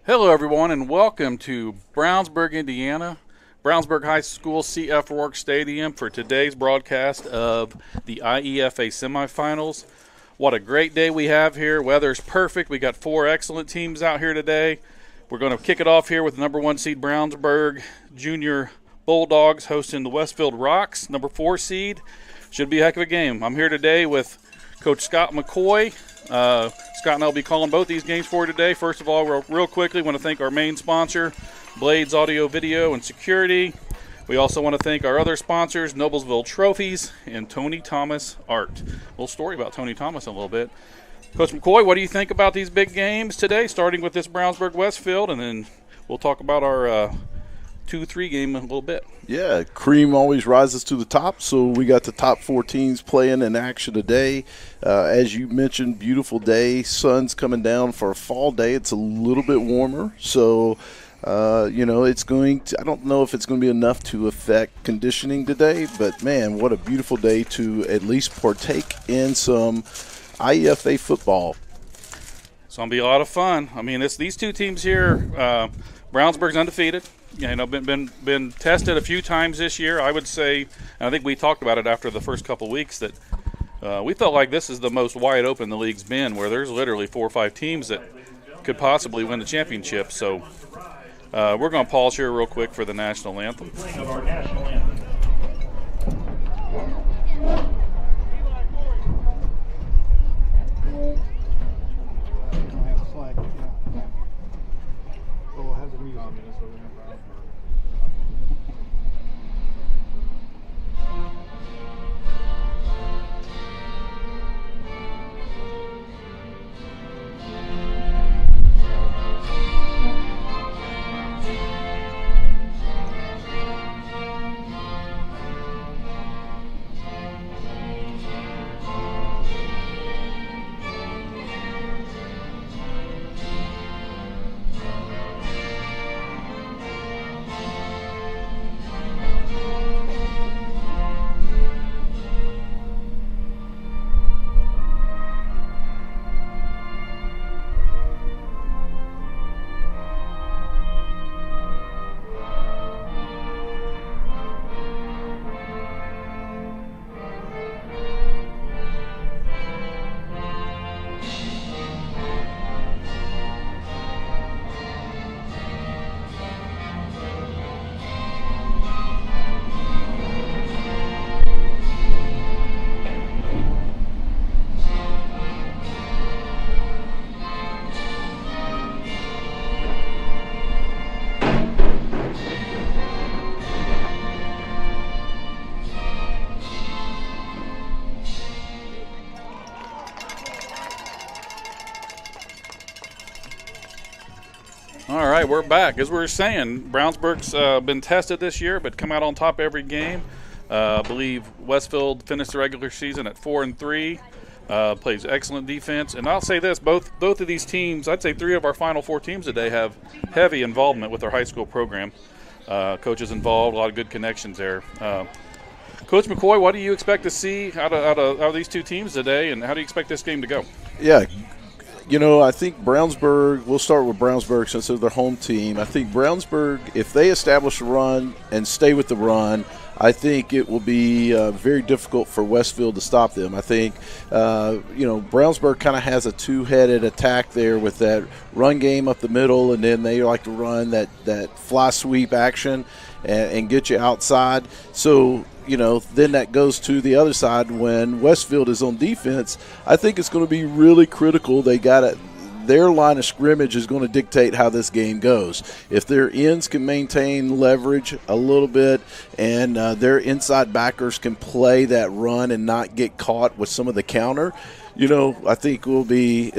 Hello, everyone, and welcome to Brownsburg, Indiana, Brownsburg High School CF Rourke Stadium for today's broadcast of the IEFA semifinals. What a great day we have here. Weather's perfect. We got four excellent teams out here today. We're going to kick it off here with the number 1 seed Brownsburg Junior Bulldogs hosting the Westfield Rocks, number 4 seed. Should be a heck of a game. I'm here today with Coach Scott McCoy. Scott and I will be calling both these games for you today. First of all, real quickly, want to thank our main sponsor, Blades Audio, Video, and Security. We also want to thank our other sponsors, Noblesville Trophies and Tony Thomas Art. A little story about Tony Thomas in a little bit. Coach McCoy, what do you think about these big games today, starting with this Brownsburg-Westfield, and then we'll talk about our 2-3 game in a little bit. Yeah, cream always rises to the top, so we got the top 4 teams playing in action today. As you mentioned, beautiful day, sun's coming down for a fall day. It's a little bit warmer, so it's going to – I don't know if it's going to be enough to affect conditioning today, but, man, what a beautiful day to at least partake in some IEFA football. It's going to be a lot of fun. I mean, these two teams here, Brownsburg's undefeated. Been tested a few times this year. I would say, and I think we talked about it after the first couple weeks, that we felt like this is the most wide open the league's been, where there's literally 4 or 5 teams that could possibly win the championship. So we're going to pause here real quick for the national anthem. All right, we're back. As we were saying, Brownsburg's been tested this year, but come out on top every game. I believe Westfield finished the regular season at 4-3. Plays excellent defense. And I'll say this, both of these teams, I'd say 3 of our Final Four teams today have heavy involvement with our high school program. Coaches involved, a lot of good connections there. Coach McCoy, what do you expect to see out of these 2 teams today, and how do you expect this game to go? Yeah, I think Brownsburg, we'll start with Brownsburg since they're their home team. I think Brownsburg, if they establish a run and stay with the run, I think it will be very difficult for Westfield to stop them. I think, Brownsburg kind of has a 2-headed attack there with that run game up the middle, and then they like to run that fly sweep action and get you outside. So, then that goes to the other side when Westfield is on defense. I think it's going to be really critical. Their line of scrimmage is going to dictate how this game goes. If their ends can maintain leverage a little bit and their inside backers can play that run and not get caught with some of the counter, I think it'll be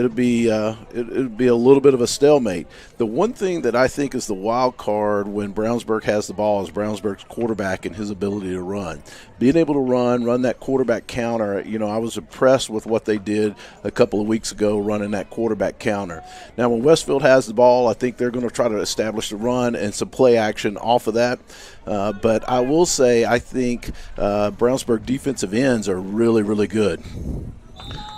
a little bit of a stalemate. The one thing that I think is the wild card when Brownsburg has the ball is Brownsburg's quarterback and his ability to run. Being able to run that quarterback counter, I was impressed with what they did a couple of weeks ago running that quarterback counter. Now, when Westfield has the ball, I think they're going to try to establish the run and some play action off of that. But I will say I think Brownsburg defensive ends are really, really good.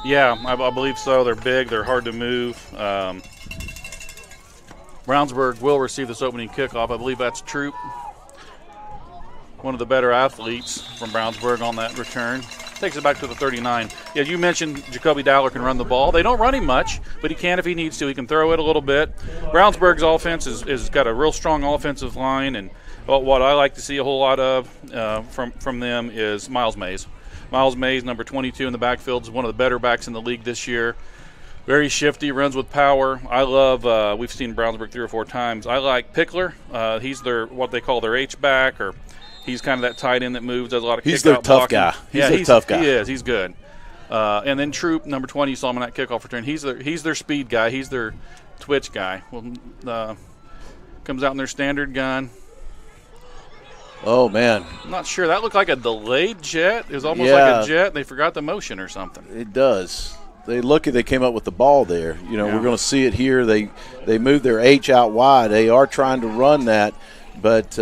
Yeah, I believe so. They're big. They're hard to move. Brownsburg will receive this opening kickoff. I believe that's Troop, one of the better athletes from Brownsburg on that return. Takes it back to the 39. Yeah, you mentioned Jacoby Dowler can run the ball. They don't run him much, but he can if he needs to. He can throw it a little bit. Brownsburg's offense is got a real strong offensive line, and what I like to see a whole lot of from them is Miles Mays. Miles Mays, number 22 in the backfield, is one of the better backs in the league this year. Very shifty, runs with power. I love, we've seen Brownsburg 3 or 4 times. I like Pickler. He's what they call their H-back, or he's kind of that tight end that moves, does a lot of kick-out blocking. He's their tough guy. He's their tough guy. He is. He's good. And then Troop, number 20, you saw him in that kickoff return. He's their speed guy. He's their twitch guy. Well, comes out in their standard gun. Oh, man. I'm not sure. That looked like a delayed jet. It was almost like a jet. They forgot the motion or something. It does. They came up with the ball there. You know, we're going to see it here. They moved their H out wide. They are trying to run that. But,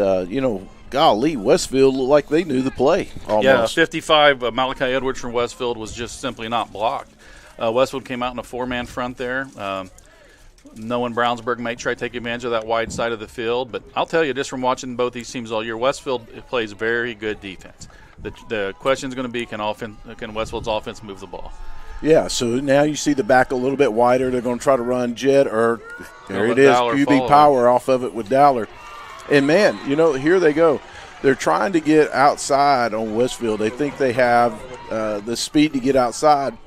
golly, Westfield looked like they knew the play almost. Yeah, 55, Malachi Edwards from Westfield was just simply not blocked. Westfield came out in a 4-man front there. Knowing Brownsburg might try to take advantage of that wide side of the field. But I'll tell you, just from watching both these teams all year, Westfield plays very good defense. The question is going to be, can Westfield's offense move the ball? Yeah, so now you see the back a little bit wider. They're going to try to run jet, or there it is, Dowler QB power off of it with Dowler. And, man, here they go. They're trying to get outside on Westfield. They think they have the speed to get outside.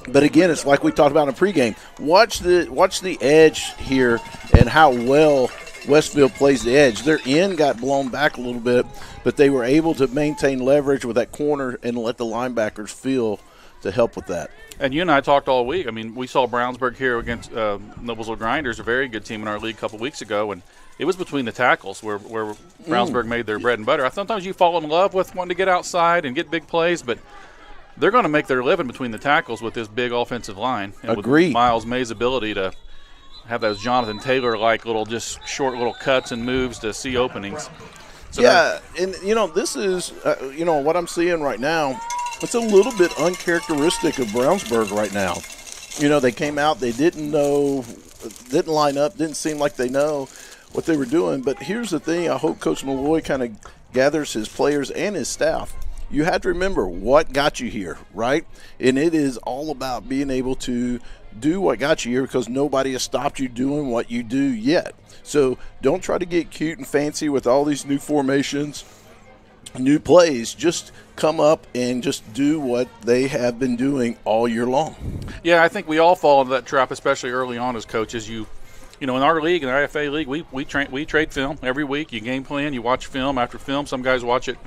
But, again, it's like we talked about in pregame. Watch the edge here and how well Westfield plays the edge. Their end got blown back a little bit, but they were able to maintain leverage with that corner and let the linebackers feel to help with that. And you and I talked all week. I mean, we saw Brownsburg here against Noblesville Grinders, a very good team in our league a couple weeks ago, and it was between the tackles where Brownsburg made their bread and butter. Sometimes you fall in love with wanting to get outside and get big plays, but they're going to make their living between the tackles with this big offensive line. And Agreed. With Miles May's ability to have those Jonathan Taylor-like just short little cuts and moves to see openings. So and, this is, what I'm seeing right now, it's a little bit uncharacteristic of Brownsburg right now. They came out, they didn't line up, didn't seem like they know what they were doing. But here's the thing, I hope Coach Malloy kind of gathers his players and his staff. You have to remember what got you here, right? And it is all about being able to do what got you here, because nobody has stopped you doing what you do yet. So don't try to get cute and fancy with all these new formations, new plays. Just come up and just do what they have been doing all year long. Yeah, I think we all fall into that trap, especially early on as coaches. In our league, in the IFA league, we trade film every week. You game plan, you watch film after film. Some guys watch it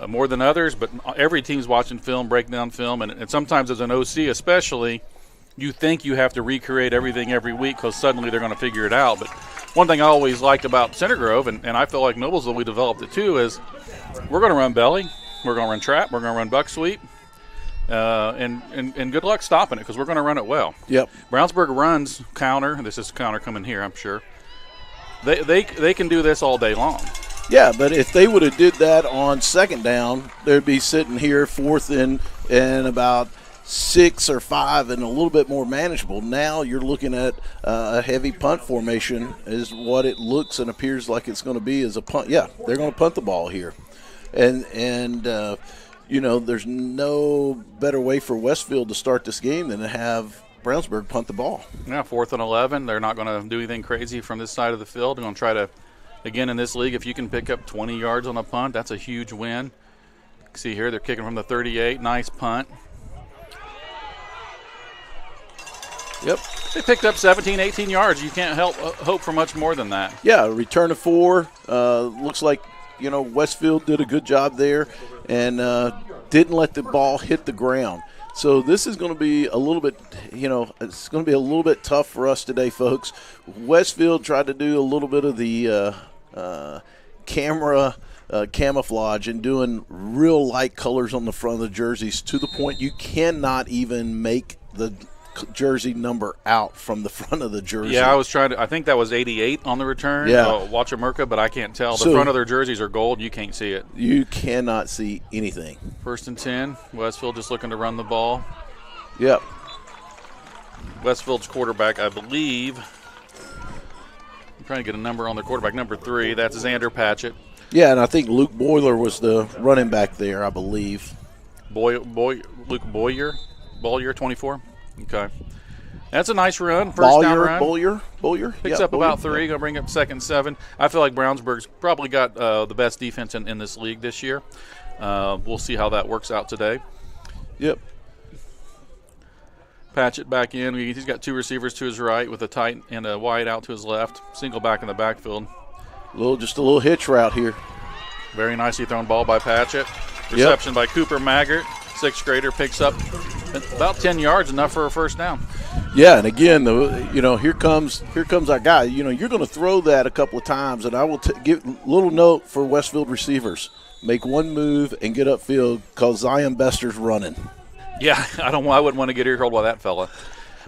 more than others, but every team's watching film, break down film, and sometimes as an OC especially, you think you have to recreate everything every week because suddenly they're going to figure it out. But one thing I always liked about Center Grove, and I feel like Noblesville, we developed it too, is we're going to run belly, we're going to run trap, we're going to run buck sweep, and good luck stopping it because we're going to run it well. Yep. Brownsburg runs counter. This is counter coming here, I'm sure. They can do this all day long. Yeah, but if they would have did that on second down, they'd be sitting here fourth and about 6 or 5 and a little bit more manageable. Now you're looking at a heavy punt formation is what it looks and appears like it's going to be as a punt. Yeah, they're going to punt the ball here. And there's no better way for Westfield to start this game than to have Brownsburg punt the ball. Yeah, 4th and 11. They're not going to do anything crazy from this side of the field. They're going to try to, again, in this league, if you can pick up 20 yards on a punt, that's a huge win. See here, they're kicking from the 38. Nice punt. Yep. They picked up 17, 18 yards. You can't hope for much more than that. Yeah, return of 4. Looks like, Westfield did a good job there and didn't let the ball hit the ground. So this is going to be a little bit, it's going to be a little bit tough for us today, folks. Westfield tried to do a little bit of the camera camouflage and doing real light colors on the front of the jerseys to the point you cannot even make the jersey number out from the front of the jersey. Yeah, I think that was 88 on the return. Yeah. Watch America, but I can't tell. The front of their jerseys are gold. You can't see it. You cannot see anything. 1st and 10. Westfield just looking to run the ball. Yep. Westfield's quarterback, I believe, I'm trying to get a number on the quarterback. Number 3, that's Xander Patchett. Yeah, and I think Luke Boyler was the running back there, I believe. Luke Boyer, 24. Okay. That's a nice run. First down run. Boyer. Picks up about 3. Going to bring up 2nd and 7. I feel like Brownsburg's probably got the best defense in this league this year. We'll see how that works out today. Yep. Patchett back in. He's got 2 receivers to his right with a tight and a wide out to his left. Single back in the backfield. Just a little hitch route here. Very nicely thrown ball by Patchett. Reception by Cooper Maggart. 6th grader picks up about 10 yards, enough for a first down. Yeah, and again, here comes our guy. You're going to throw that a couple of times, and I will give a little note for Westfield receivers: make one move and get upfield, because Zion Bester's running. Yeah, I wouldn't want to get ear-hold by that fella.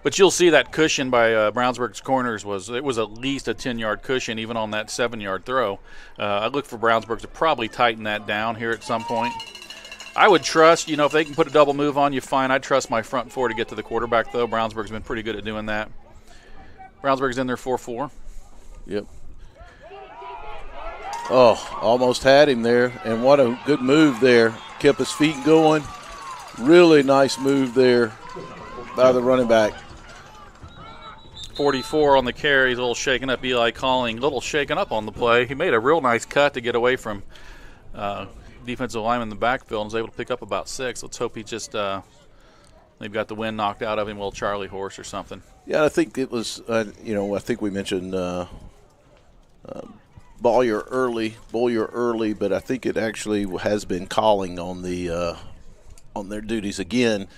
But you'll see that cushion by Brownsburg's corners was at least a 10-yard cushion, even on that 7-yard throw. I look for Brownsburg to probably tighten that down here at some point. I would trust, if they can put a double move on you, fine. I'd trust my front 4 to get to the quarterback, though. Brownsburg's been pretty good at doing that. Brownsburg's in there 4-4. Yep. Oh, almost had him there, and what a good move there. Kept his feet going. Really nice move there by the running back. 44 on the carry. He's a little shaken up. Eli Calling, a little shaken up on the play. He made a real nice cut to get away from defensive lineman in the backfield and was able to pick up about 6. Let's hope he just they've got the wind knocked out of him, a little Charlie horse or something. Yeah, I think it was, I think we mentioned Boyer early, but I think it actually has been Calling on their duties again.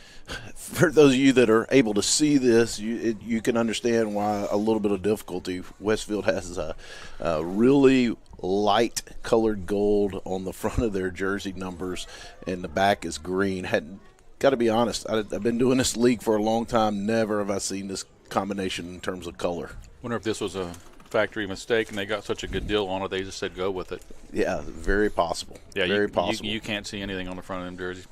For those of you that are able to see this, you can understand why a little bit of difficulty. Westfield has a really light colored gold on the front of their jersey numbers, and the back is green. Got to be honest, I've been doing this league for a long time. Never have I seen this combination in terms of color. Wonder if this was a factory mistake and they got such a good deal on it, they just said go with it. Yeah, very possible. Yeah, very possible. You can't see anything on the front of them jerseys.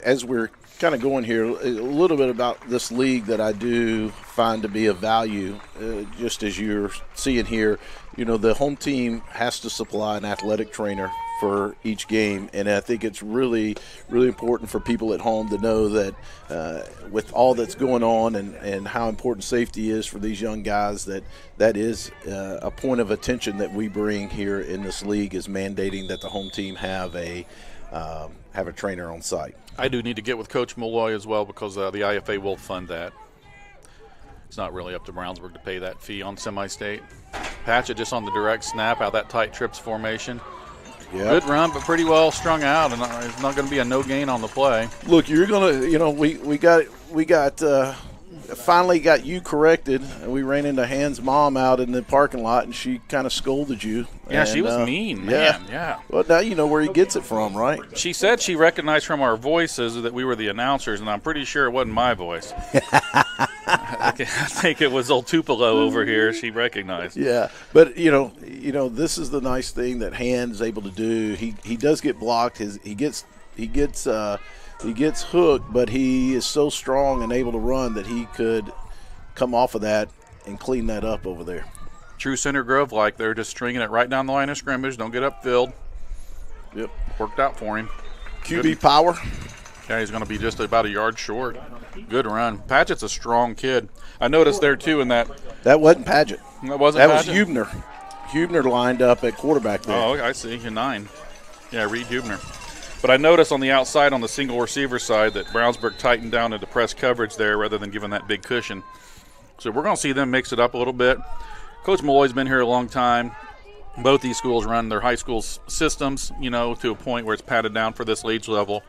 As we're kind of going here, a little bit about this league that I do find to be of value, just as you're seeing here, the home team has to supply an athletic trainer for each game, and I think it's really, really important for people at home to know that with all that's going on and how important safety is for these young guys, that is a point of attention that we bring here in this league, is mandating that the home team have a trainer on site. I do need to get with Coach Malloy as well, because the IEFA will fund that. It's not really up to Brownsburg to pay that fee on semi-state. Patchett just on the direct snap out that tight trips formation. Yep. Good run, but pretty well strung out, and it's not going to be a no gain on the play. Look, you're going to, we finally got you corrected, and we ran into Hans' mom out in the parking lot, and she kind of scolded you. Yeah, she was mean, man. Yeah. Well, now you know where he gets it from, right? She said she recognized from our voices that we were the announcers, and I'm pretty sure it wasn't my voice. I think it was old Tupelo over here. She recognized. Yeah, but this is the nice thing that Hans is able to do. He does get blocked. He gets hooked, but he is so strong and able to run that he could come off of that and clean that up over there. True Center Grove, like they're just stringing it right down the line of scrimmage. Don't get upfield. Yep, worked out for him. QB power. Yeah, he's going to be just about a yard short. Good run. Patchett's a strong kid. I noticed there, too, in that. That wasn't Patchett. That wasn't Patchett? That was Hubner. Hubner lined up at quarterback there. Oh, I see. You're 9. Yeah, Reed Hubner. But I noticed on the outside, on the single receiver side, that Brownsburg tightened down into press coverage there rather than giving that big cushion. So we're going to see them mix it up a little bit. Coach Malloy's been here a long time. Both these schools run their high school systems, to a point where it's padded down for this age level.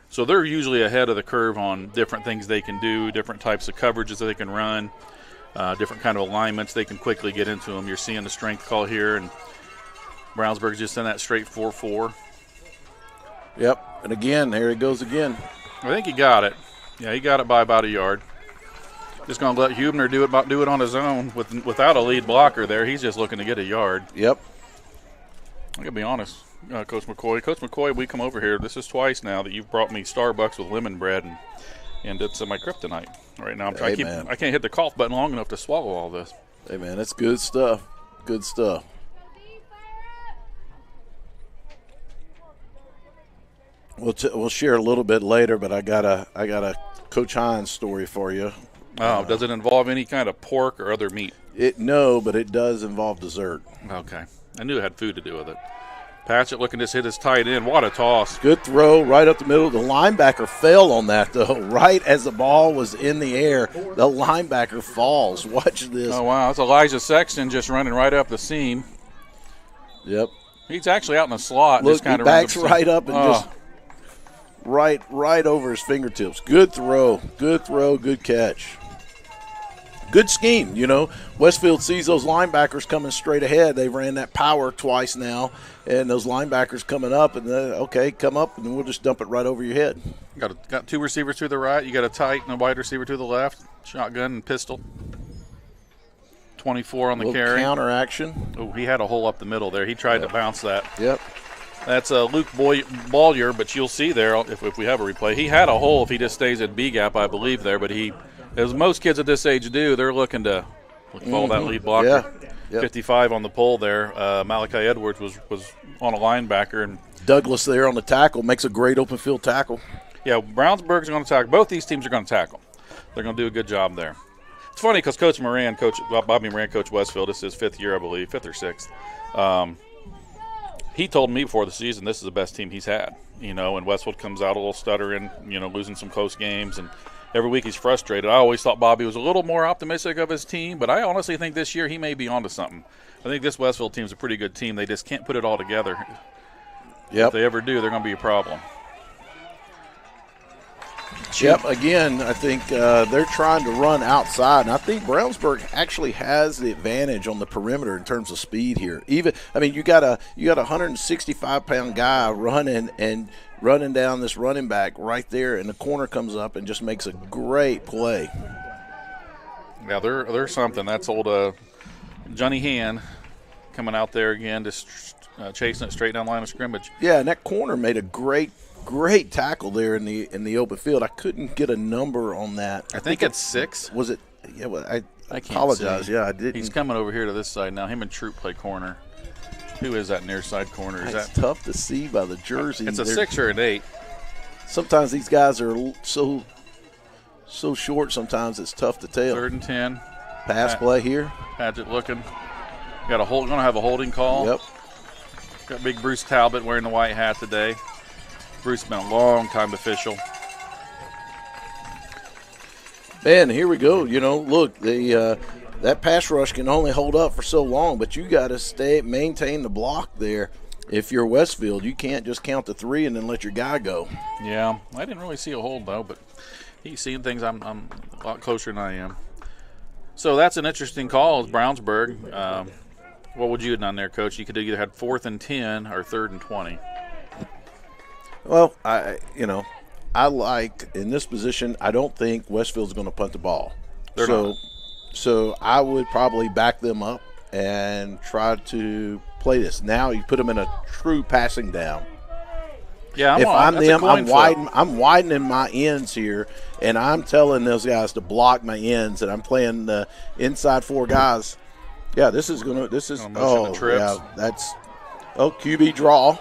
So they're usually ahead of the curve on different things they can do, different types of coverages that they can run, different kind of alignments they can quickly get into them. You're seeing the strength call here, and Brownsburg's just in that straight 4-4. Yep, and again, there he goes again. I think he got it. Yeah, he got it by about a yard. Just going to let Hubner do it on his own without a lead blocker there. He's just looking to get a yard. Yep. I'm going to be honest. Coach McCoy, we come over here. This is twice now that you've brought me Starbucks with lemon bread, and it's my kryptonite right now. I can't hit the cough button long enough to swallow all this. Hey, man, that's good stuff. Good stuff. We'll share a little bit later, but I got a Coach Hines story for you. Oh, does it involve any kind of pork or other meat? No, but it does involve dessert. Okay. I knew it had food to do with it. Patchett looking to just hit his tight end. What a toss. Good throw right up the middle. The linebacker fell on that, though. Right as the ball was in the air, the linebacker falls. Watch this. Oh, wow. That's Elijah Sexton just running right up the seam. Yep. He's actually out in the slot. Look, just kind he of backs right up and just right over his fingertips. Good throw. Good throw. Good catch. Good scheme, Westfield sees those linebackers coming straight ahead. They ran that power twice now, and those linebackers coming up, and come up, and we'll just dump it right over your head. Got two receivers to the right. You got a tight and a wide receiver to the left. Shotgun and pistol. 24 on the carry. Counter action. Oh, he had a hole up the middle there. He tried to bounce that. Yep. That's Luke Bollier, but you'll see there if we have a replay. He had a hole if he just stays at B gap, I believe, there, but as most kids at this age do, they're looking to follow that lead blocker. Yeah. Yep. 55 on the pole there. Malachi Edwards was on a linebacker. And Douglas there on the tackle makes a great open field tackle. Yeah, Brownsburg's going to tackle. Both these teams are going to tackle. They're going to do a good job there. It's funny because Bobby Moran, Coach Westfield, this is his fifth year, I believe, fifth or sixth. He told me before the season this is the best team he's had. And Westfield comes out a little stuttering, losing some close games, and every week he's frustrated. I always thought Bobby was a little more optimistic of his team, but I honestly think this year he may be onto something. I think this Westfield team's a pretty good team. They just can't put it all together. Yep. If they ever do, they're going to be a problem. Yep, again, I think they're trying to run outside, and I think Brownsburg actually has the advantage on the perimeter in terms of speed here. You got a 165-pound guy running down this running back right there, and the corner comes up and just makes a great play. Yeah, they're something. That's old Johnny Hand coming out there again, just chasing it straight down line of scrimmage. Yeah, and that corner made a great tackle there in the open field. I couldn't get a number on that. I think it's 6. Was it? Yeah, well, I can't apologize. See. Yeah, I didn't. He's coming over here to this side now. Him and Troop play corner. Who is that near side corner? It's tough to see by the jersey. It's a 6 or an 8. Sometimes these guys are so short. Sometimes it's tough to tell. 3rd and 10. Pass play here. Padgett looking. Going to have a holding call. Yep. Got big Bruce Talbot wearing the white hat today. Bruce has been a long-time official. Man, here we go. Look, that pass rush can only hold up for so long, but you got to maintain the block there. If you're Westfield, you can't just count to 3 and then let your guy go. Yeah, I didn't really see a hold, though, but he's seeing things I'm a lot closer than I am. So that's an interesting call. It's Brownsburg. What would you have done there, Coach? You could have either had 4th and 10 or 3rd and 20. Well, I like in this position. I don't think Westfield's going to punt the ball. They're not. So I would probably back them up and try to play this. Now you put them in a true passing down. Yeah, if I'm them, I'm widening my ends here, and I'm telling those guys to block my ends, and I'm playing the inside 4 guys. Yeah, this is QB draw.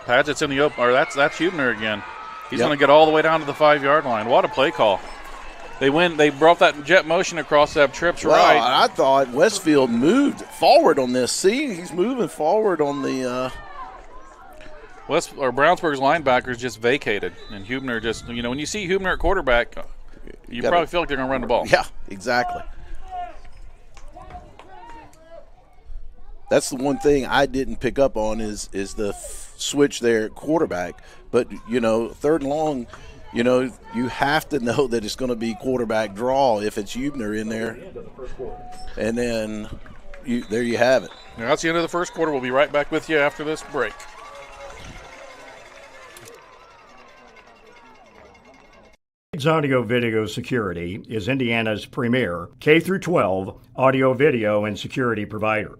Padgett's in the open, or that's Huebner again. He's going to get all the way down to the 5-yard line. What a play call. They brought that jet motion across that trips right. I thought Westfield moved forward on this. See, he's moving forward on the Brownsburg's linebackers just vacated, and Huebner just, when you see Huebner at quarterback, you probably feel like they're going to run the ball. Yeah, exactly. That's the one thing I didn't pick up on is the switch there at quarterback. But, 3rd and long, you have to know that it's going to be quarterback draw if it's Huebner in there. And then there you have it. Now, that's the end of the first quarter. We'll be right back with you after this break. Audio Video Security is Indiana's premier K-12 audio, video, and security provider.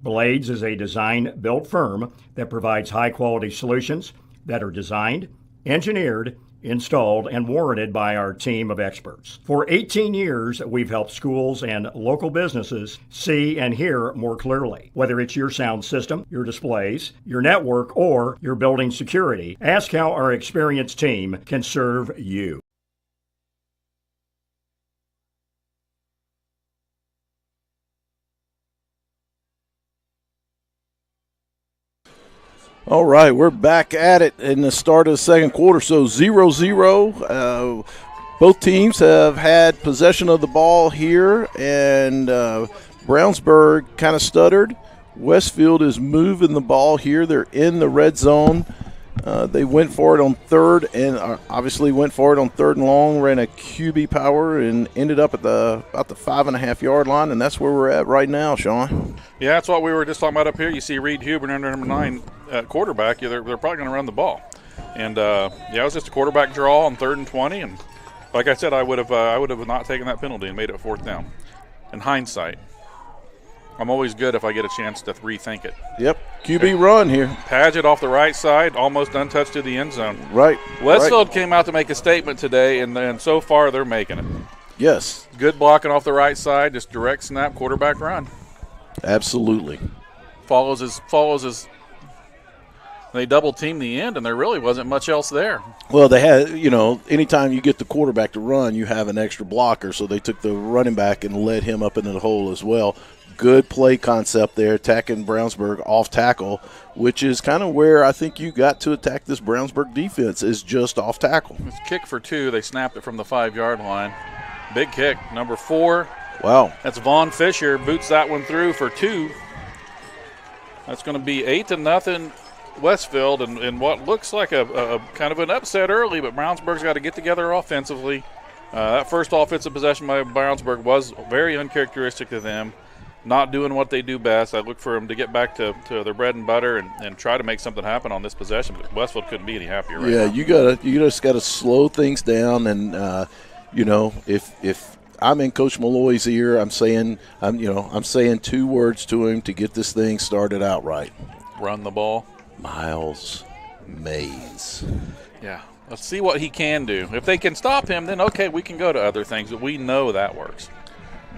Blades is a design-built firm that provides high-quality solutions that are designed, engineered, installed, and warranted by our team of experts. For 18 years, we've helped schools and local businesses see and hear more clearly. Whether it's your sound system, your displays, your network, or your building security, ask how our experienced team can serve you. All right, we're back at it in the start of the second quarter. So 0-0. Both teams have had possession of the ball here, and Brownsburg kind of stuttered. Westfield is moving the ball here. They're in the red zone. They went for it on third, and obviously went for it on third and long, ran a QB power, and ended up at about the 5.5-yard line, and that's where we're at right now, Sean. Yeah, that's what we were just talking about up here. You see Reed Huber, number 9 quarterback. Yeah, they're probably going to run the ball, and it was just a quarterback draw on 3rd and 20, and like I said, I would have not taken that penalty and made it 4th down. In hindsight, I'm always good if I get a chance to rethink it. Yep, QB run here. Paget off the right side, almost untouched to the end zone. Right. Westfield came out to make a statement today, and so far they're making it. Yes. Good blocking off the right side, just direct snap, quarterback run. Absolutely. Follows his. They double teamed the end, and there really wasn't much else there. Well, they had, anytime you get the quarterback to run, you have an extra blocker, so they took the running back and led him up into the hole as well. Good play concept there, attacking Brownsburg off tackle, which is kind of where I think you got to attack this Brownsburg defense, is just off tackle. It's kick for 2. They snapped it from the 5-yard line. Big kick, number 4. Wow. That's Vaughn Fisher, boots that one through for 2. That's going to be 8-0 Westfield, and what looks like a kind of an upset early, but Brownsburg's got to get together offensively. That first offensive possession by Brownsburg was very uncharacteristic to them, not doing what they do best. I look for them to get back to their bread and butter and try to make something happen on this possession, but Westfield couldn't be any happier right now. Yeah, you just got to slow things down, and if I'm in Coach Malloy's ear, I'm saying 2 words to him to get this thing started out right. Run the ball. Miles Mays. Yeah, let's see what he can do. If they can stop him, then okay, we can go to other things, but we know that works.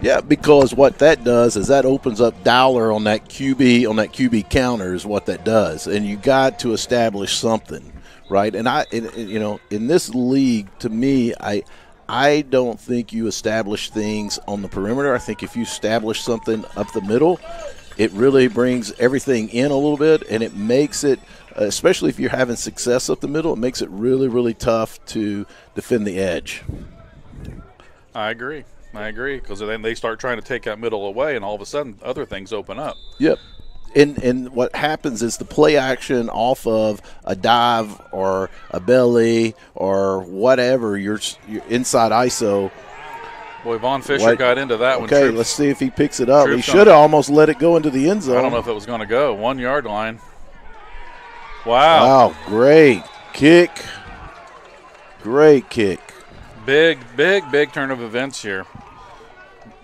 Yeah, because what that does is that opens up dollar on that QB counter is what that does, and you got to establish something, right? And in this league, to me, I don't think you establish things on the perimeter. I think if you establish something up the middle, it really brings everything in a little bit, and it makes it, especially if you're having success up the middle, it makes it really, really tough to defend the edge. I agree, because then they start trying to take that middle away, and all of a sudden other things open up. Yep. And what happens is the play action off of a dive or a belly or whatever, you're inside ISO. Boy, Vaughn Fisher got into that one. Okay, let's see if he picks it up. He should have almost let it go into the end zone. I don't know if it was going to go. 1-yard line. Wow. Wow, great kick. Great kick. Big turn of events here.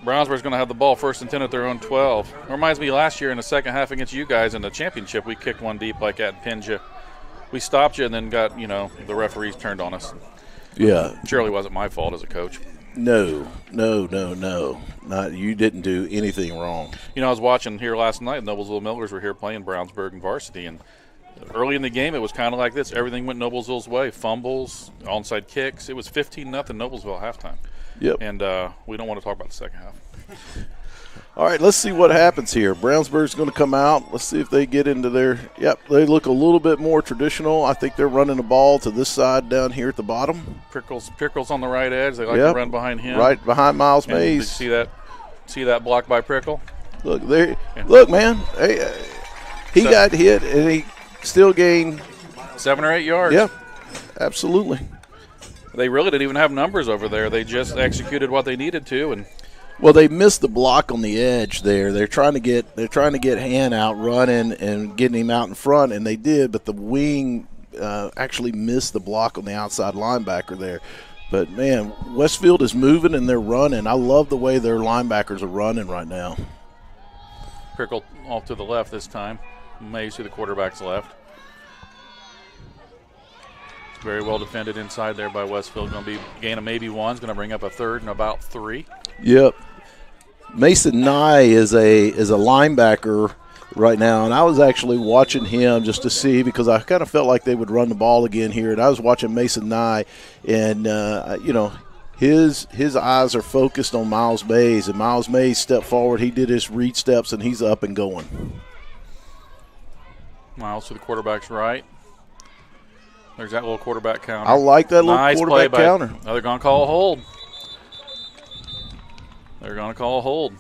Brownsburg's going to have the ball 1st and 10 at their own 12. It reminds me last year in the second half against you guys in the championship, we kicked one deep like that and pinned you. We stopped you and then got, the referees turned on us. Yeah. Surely wasn't my fault as a coach. No. Not, you didn't do anything wrong. I was watching here last night. Noblesville Millers were here playing Brownsburg and varsity, and early in the game it was kind of like this. Everything went Noblesville's way. Fumbles, onside kicks. It was 15-0 Noblesville at halftime. Yep. And we don't want to talk about the second half. All right, let's see what happens here. Brownsburg's going to come out. Let's see if they get into their – yep, they look a little bit more traditional. I think they're running the ball to this side down here at the bottom. Prickle's on the right edge. They like to run behind him. Right behind Miles Mays. Did you see that block by Prickle? Look, there. Look, man. Hey, he got hit, and he still gained 7 or 8 yards. Yep, absolutely. They really didn't even have numbers over there. They just executed what they needed to, and well, they missed the block on the edge there. They're trying to get Han out running and getting him out in front, and they did, but the wing actually missed the block on the outside linebacker there. But man, Westfield is moving and they're running. I love the way their linebackers are running right now. Prickle off to the left this time. Mays to the quarterback's left. Very well defended inside there by Westfield. Going to be a gain of maybe one. It's going to bring up a third and about 3. Yep. Mason Nye is a linebacker right now, and I was actually watching him just to see because I kind of felt like they would run the ball again here, and I was watching Mason Nye, and his eyes are focused on Miles Mays, and Miles Mays stepped forward. He did his read steps, and he's up and going. Miles to the quarterback's right. There's that little quarterback counter. I like that nice little quarterback counter. Oh, they're going to call a hold. They're going to call a hold.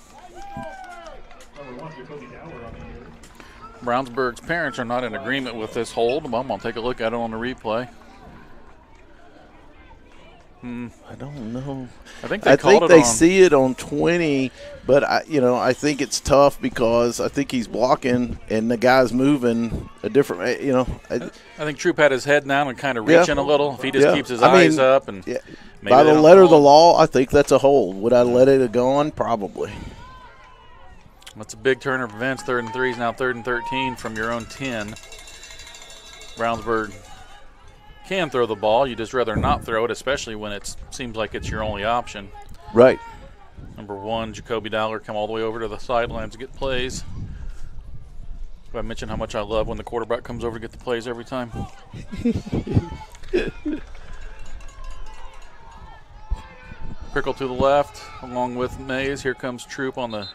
Brownsburg's parents are not in agreement with this hold. I'm going to take a look at it on the replay. I don't know. I think they see it on 20, but I think it's tough because I think he's blocking and the guy's moving a different. I think Troop had his head down and kind of reaching a little. If he just keeps his eyes up and by the letter of the law, I think that's a hold. Would I let it go on? Probably. That's a big turn of events. 3rd and 3 is now 3rd and 13 from your own 10. Brownsburg can throw the ball. You just rather not throw it, especially when it seems like it's your only option. Right. Number 1, Jacoby Dowler, come all the way over to the sidelines to get plays. I mentioned how much I love when the quarterback comes over to get the plays every time. Prickle to the left, along with Mays. Here comes Troop on the.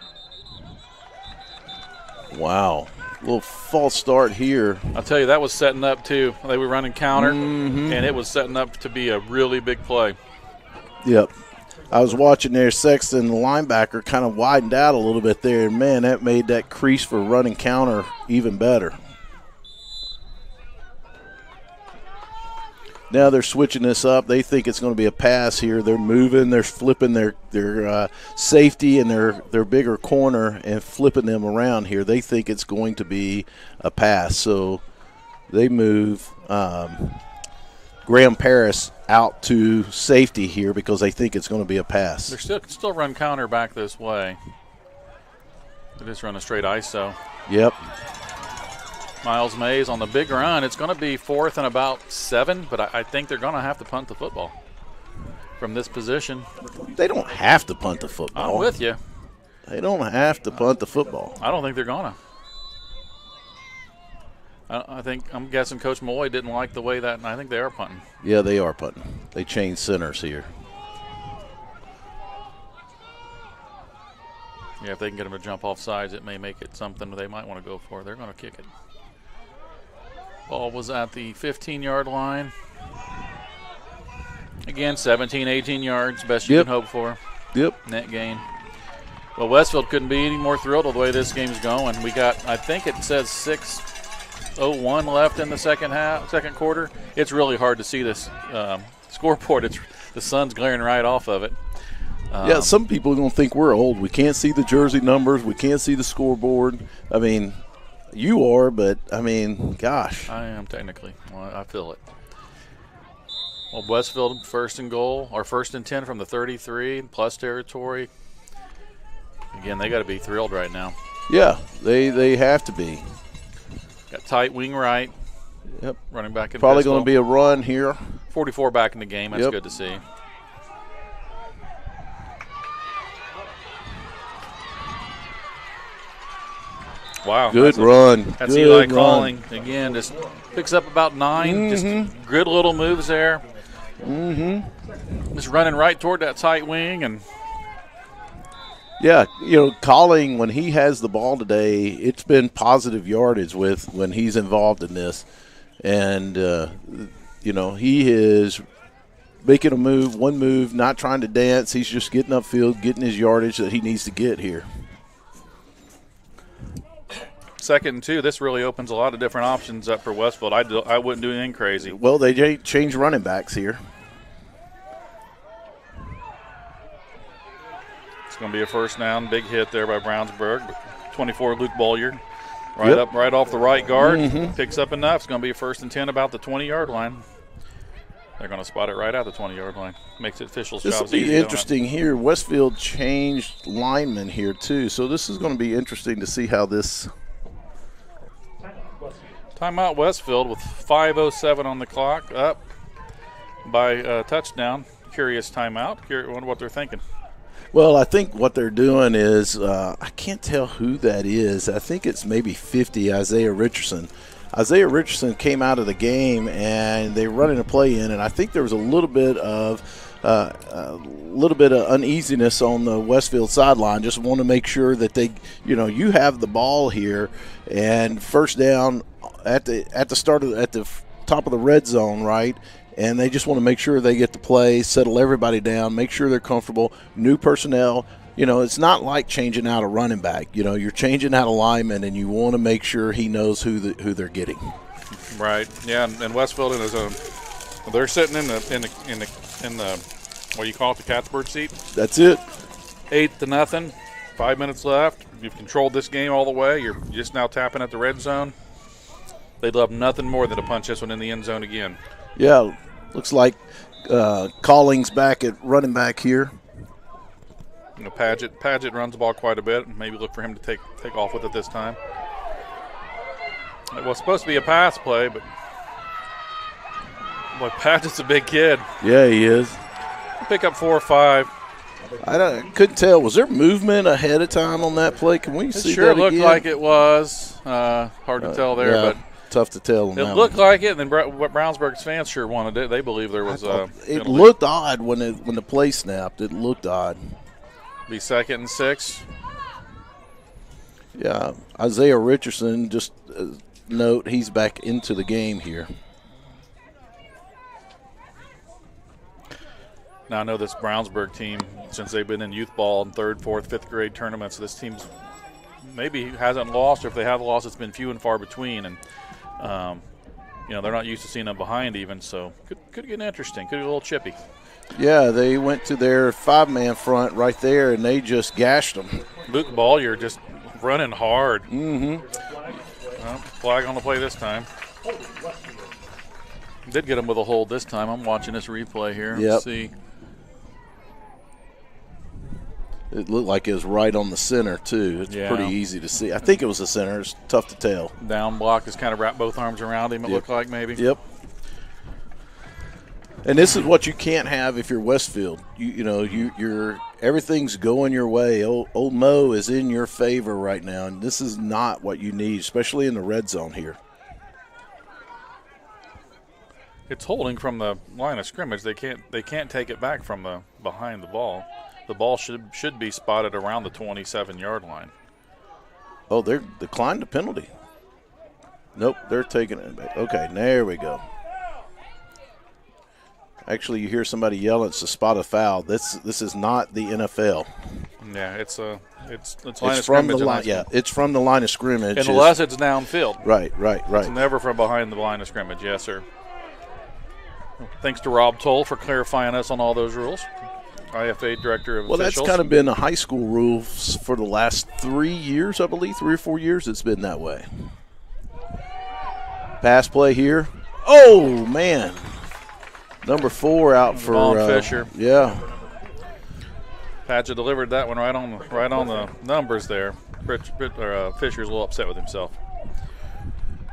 Wow. A little false start here. I'll tell you, that was setting up, too. They were running counter, and it was setting up to be a really big play. Yep. I was watching there. Sexton, the linebacker, kind of widened out a little bit there. And, man, that made that crease for running counter even better. Now they're switching this up. They think it's going to be a pass here. They're moving. They're flipping their safety and their bigger corner and flipping them around here. They think it's going to be a pass. So they move Graham Paris out to safety here because they think it's going to be a pass. They're still run counter back this way. They just run a straight ISO. Yep. Miles Mays on the big run. It's going to be 4th and about 7, but I think they're going to have to punt the football from this position. They don't have to punt the football. I'm with you. They don't have to punt the football. I don't think they're going to. I'm guessing Coach Malloy didn't like the way that, and I think they are punting. Yeah, they are punting. They changed centers here. Yeah, if they can get them to jump off sides, it may make it something they might want to go for. They're going to kick it. Ball was at the 15-yard line. Again, 17, 18 yards, best you can hope for. Yep. Net gain. Well, Westfield couldn't be any more thrilled with the way this game's going. We got, I think it says 6:01 left in the second quarter. It's really hard to see this scoreboard. The sun's glaring right off of it. Yeah, some people are going to think we're old. We can't see the jersey numbers. We can't see the scoreboard. I mean, you are, but, I mean, gosh. I am technically. Well, I feel it. Well, Westfield 1st and goal, or 1st and 10 from the 33, plus territory. Again, they got to be thrilled right now. Yeah, they have to be. Got tight wing right. Yep. Running back in probably going to be a run here. 44 back in the game. That's good to see. Wow. Good run. That's Eli calling. Again, just picks up about 9. Just good little moves there. Just running right toward that tight wing. And yeah, calling when he has the ball today, it's been positive yardage when he's involved in this. And, he is making one move, not trying to dance. He's just getting upfield, getting his yardage that he needs to get here. 2nd and 2, this really opens a lot of different options up for Westfield. I wouldn't do anything crazy. Well, they changed running backs here. It's going to be a 1st down. Big hit there by Brownsburg. 24, Luke Bolliard. Right off the right guard. Picks up enough. It's going to be a 1st and 10 about the 20-yard line. They're going to spot it right at the 20-yard line. Makes it officials' jobs easy. This will be interesting here. Westfield changed linemen here, too. So this is going to be interesting to see how this – Timeout Westfield with 5:07 on the clock. Up. by a touchdown. Curious timeout. Wonder what they're thinking. Well, I think what they're doing is I can't tell who that is. I think it's maybe 50, Isaiah Richardson. Isaiah Richardson came out of the game, and they were running a play in, and I think there was a little bit of uneasiness on the Westfield sideline. Just want to make sure that you have the ball here, and first down at the top of the red zone, right? And they just want to make sure they get the play, settle everybody down, make sure they're comfortable. New personnel. It's not like changing out a running back. You're changing out a lineman, and you want to make sure he knows who they're getting. Right. Yeah. And Westfield they're sitting in the what do you call it, the catbird seat. That's it. 8-0. 5 minutes left. You've controlled this game all the way. You're just now tapping at the red zone. They'd love nothing more than to punch this one in the end zone again. Yeah. Looks like Calling's back at running back here. Paget runs the ball quite a bit. Maybe look for him to take off with it this time. It was supposed to be a pass play, but boy, Paget's a big kid. Yeah, he is. Pick up 4 or 5. I couldn't tell. Was there movement ahead of time on that play? Can we see that again? It sure looked like it was. Hard to tell there, but tough to tell. It looked like it, and then Brownsburg's fans sure wanted it. They believe there was it looked odd when the play snapped. It looked odd. Be 2nd and 6. Yeah, Isaiah Richardson, just note, he's back into the game here. Now, I know this Brownsburg team, since they've been in youth ball and 3rd, 4th, 5th grade tournaments, this team's maybe hasn't lost, or if they have lost, it's been few and far between. And, they're not used to seeing them behind even, so could get interesting. Could get a little chippy. Yeah, they went to their 5-man front right there, and they just gashed them. Luke Ball, you're just running hard. Mm-hmm. Well, flag on the play this time. Did get him with a hold this time. I'm watching this replay here. Yep. Let's see. It looked like it was right on the center, too. It's pretty easy to see. I think it was the center. It's tough to tell. Down block just kind of wrapped both arms around him, it looked like maybe. Yep. And this is what you can't have if you're Westfield. You're everything's going your way. Old Mo is in your favor right now, and this is not what you need, especially in the red zone here. It's holding from the line of scrimmage. They can't take it back from behind the ball. The ball should be spotted around the 27-yard line. Oh, they're declined the penalty. Nope, they're taking it back. Okay, there we go. Actually, you hear somebody yell, it's a spot of foul. This is not the NFL. Yeah, it's line of from scrimmage. The line, yeah, it's from the line of scrimmage. Unless it's downfield. Right. It's never from behind the line of scrimmage. Yes, sir. Thanks to Rob Toll for clarifying us on all those rules. IFA Director of Officials. Well, that's kind of been a high school rule for the last 3 years, I believe. 3 or 4 years it's been that way. Pass play here. Oh, man. Number 4 out for Vaughn Fisher. Yeah. Paget delivered that one right on the numbers there. Fisher's a little upset with himself.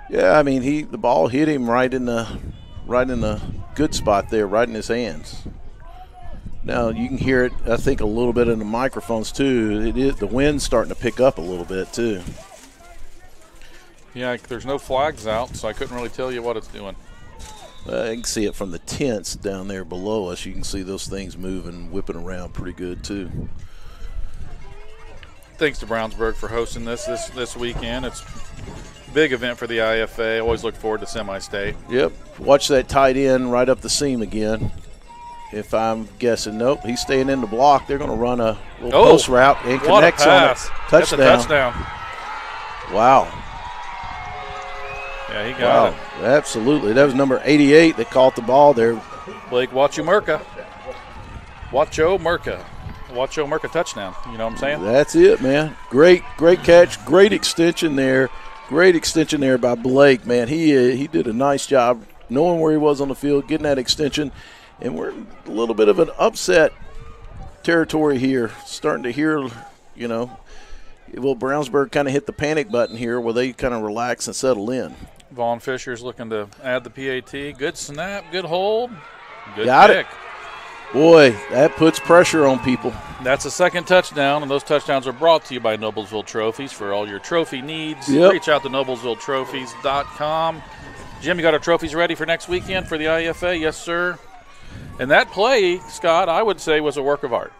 Yeah, I mean the ball hit him right in the good spot there, right in his hands. Now you can hear it, I think, a little bit in the microphones too. The wind's starting to pick up a little bit too. Yeah, there's no flags out, so I couldn't really tell you what it's doing. I can see it from the tents down there below us. You can see those things moving, whipping around pretty good too. Thanks to Brownsburg for hosting this weekend. It's a big event for the IFA. Always look forward to semi-state. Yep. Watch that tight end right up the seam again. If I'm guessing, nope, he's staying in the block. They're going to run a little post route and connects on a touchdown. That's a touchdown. Wow. Yeah, he got it. Absolutely. That was number 88 that caught the ball there. Blake Wacho-Murka. Wacho-Murka touchdown. You know what I'm saying? That's it, man. Great catch. Great extension there. Great extension there by Blake, man. He did a nice job knowing where he was on the field, getting that extension. And we're in a little bit of an upset territory here. Starting to hear, will Brownsburg kind of hit the panic button here where they kind of relax and settle in? Vaughn Fisher's looking to add the PAT. Good snap, good hold. Good Got pick. it. Boy, that puts pressure on people. That's the second touchdown, and those touchdowns are brought to you by Noblesville Trophies. For all your trophy needs, reach out to noblesvilletrophies.com. Jim, you got our trophies ready for next weekend for the IEFA? Yes, sir. And that play, Scott, I would say was a work of art.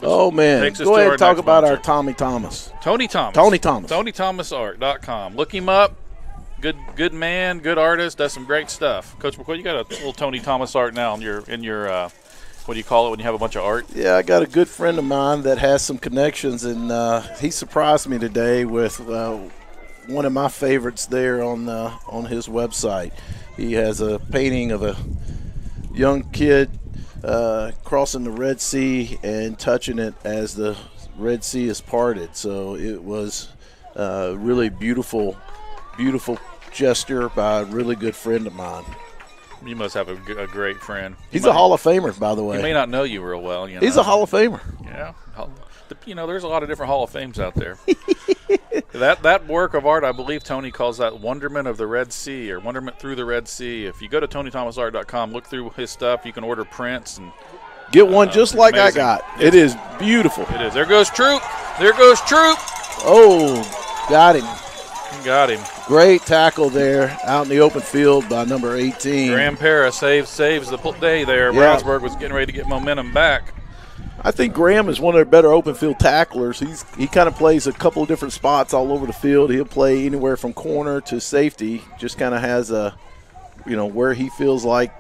Oh, man. Go ahead and talk about our Tommy Thomas. Tony Thomas. TonyThomasArt.com. Look him up. Good man, good artist, does some great stuff. Coach McCoy, you got a little Tony Thomas art now in your what do you call it when you have a bunch of art? Yeah, I got a good friend of mine that has some connections, and he surprised me today with one of my favorites there on his website. He has a painting of a young kid crossing the Red Sea and touching it as the Red Sea is parted. So it was really beautiful gesture by a really good friend of mine. You must have a great friend. He's a Hall of Famer, by the way. He may not know you real well. You know. He's a Hall of Famer. Yeah. There's a lot of different Hall of Fames out there. That work of art, I believe Tony calls that Wonderment of the Red Sea or Wonderment Through the Red Sea. If you go to TonyThomasArt.com, look through his stuff. You can order prints and get one just like amazing. I got. It is beautiful. It is. There goes Troop. Oh, got him. Got him. Great tackle there out in the open field by number 18. Graham Paris saves the day there. Yeah. Brownsburg was getting ready to get momentum back. I think Graham is one of their better open field tacklers. He kind of plays a couple of different spots all over the field. He'll play anywhere from corner to safety. Just kind of has where he feels like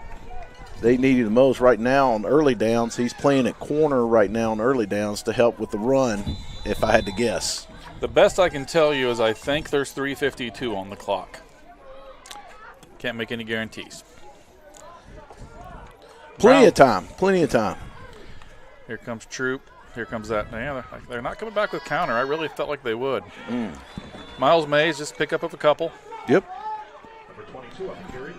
they need him the most. Right now on early downs, he's playing at corner right now on early downs to help with the run, if I had to guess. The best I can tell you is I think there's 3:52 on the clock. Can't make any guarantees. Plenty of time. Here comes Troop. Here comes that. Man, they're not coming back with counter. I really felt like they would. Miles Mays just pick up of a couple. Yep.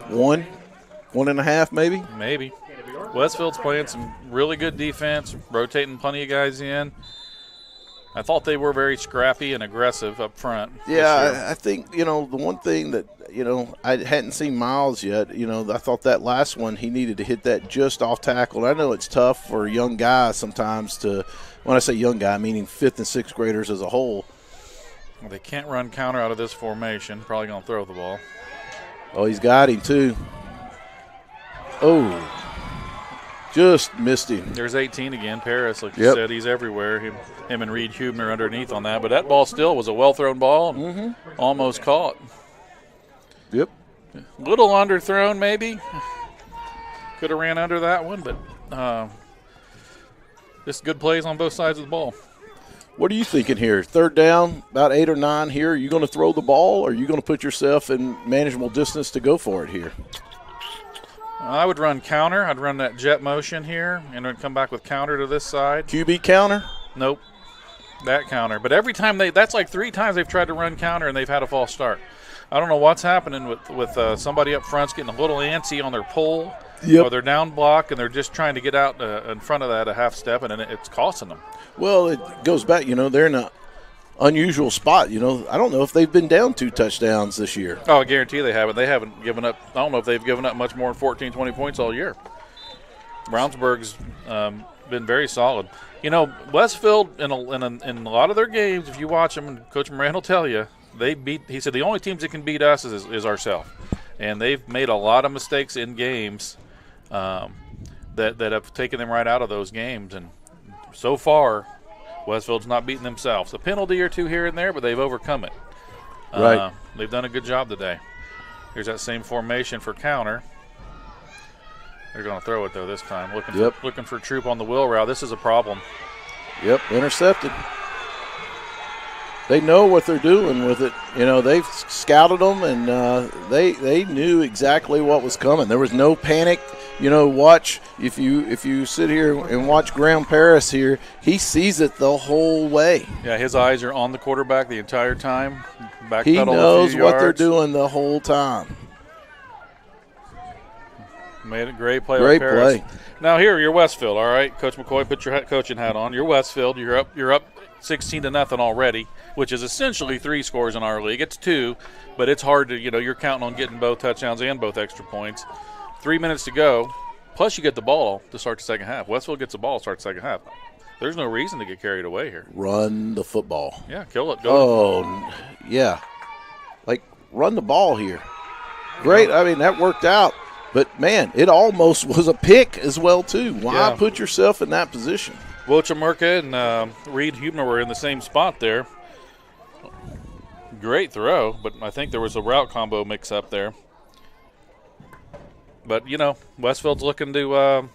1.5 maybe. Maybe. Westfield's playing some really good defense, rotating plenty of guys in. I thought they were very scrappy and aggressive up front. Yeah, I think, the one thing that, I hadn't seen Miles yet. I thought that last one, he needed to hit that just off tackle. And I know it's tough for young guys sometimes to, when I say young guy, meaning 5th and 6th graders as a whole. Well, they can't run counter out of this formation. Probably going to throw the ball. Oh, he's got him too. Oh, just missed him. There's 18 again. Paris, like you said, he's everywhere. Him and Reed Hubner underneath on that. But that ball still was a well-thrown ball and almost caught. Yep. A little underthrown maybe. Could have ran under that one, but just good plays on both sides of the ball. What are you thinking here? 3rd down, about 8 or 9 here. Are you going to throw the ball, or are you going to put yourself in manageable distance to go for it here? I would run counter. I'd run that jet motion here and then come back with counter to this side. QB counter? Nope. That counter. But every time that's like 3 times they've tried to run counter and they've had a false start. I don't know what's happening with somebody up front's getting a little antsy on their pole. Yep. Or they're down block and they're just trying to get out in front of that a half step, and it's costing them. Well, it goes back, they're in an unusual spot. I don't know if they've been down 2 touchdowns this year. Oh, I guarantee they haven't. They haven't given up. I don't know if they've given up much more than 14, 20 points all year. Brownsburg's been very solid. Westfield in a lot of their games, if you watch them, and Coach Moran will tell you, he said the only teams that can beat us is ourselves. And they've made a lot of mistakes in games that have taken them right out of those games. And so far, Westfield's not beating themselves. A penalty or 2 here and there, but they've overcome it. Right. They've done a good job today. Here's that same formation for counter. They're going to throw it, though, this time. Looking for Troop on the wheel route. This is a problem. Yep, intercepted. They know what they're doing with it. They've scouted them, and they knew exactly what was coming. There was no panic. Watch, if you sit here and watch Graham Paris here, he sees it the whole way. Yeah, his eyes are on the quarterback the entire time. He knows what they're doing the whole time. Made a great play. Great play. Now here, you're Westfield, all right? Coach McCoy, put your coaching hat on. You're Westfield. You're up 16-0 already, which is essentially 3 scores in our league. It's 2, but it's hard to, you're counting on getting both touchdowns and both extra points. 3 minutes to go. Plus, you get the ball to start the second half. Westfield gets the ball to start the second half. There's no reason to get carried away here. Run the football. Yeah, kill it. Go. Oh, yeah. Like, run the ball here. Great. I mean, that worked out. But, man, it almost was a pick as well, too. Why put yourself in that position? Wilchamurka and Reed Hubner were in the same spot there. Great throw, but I think there was a route combo mix-up there. But, Westfield's looking to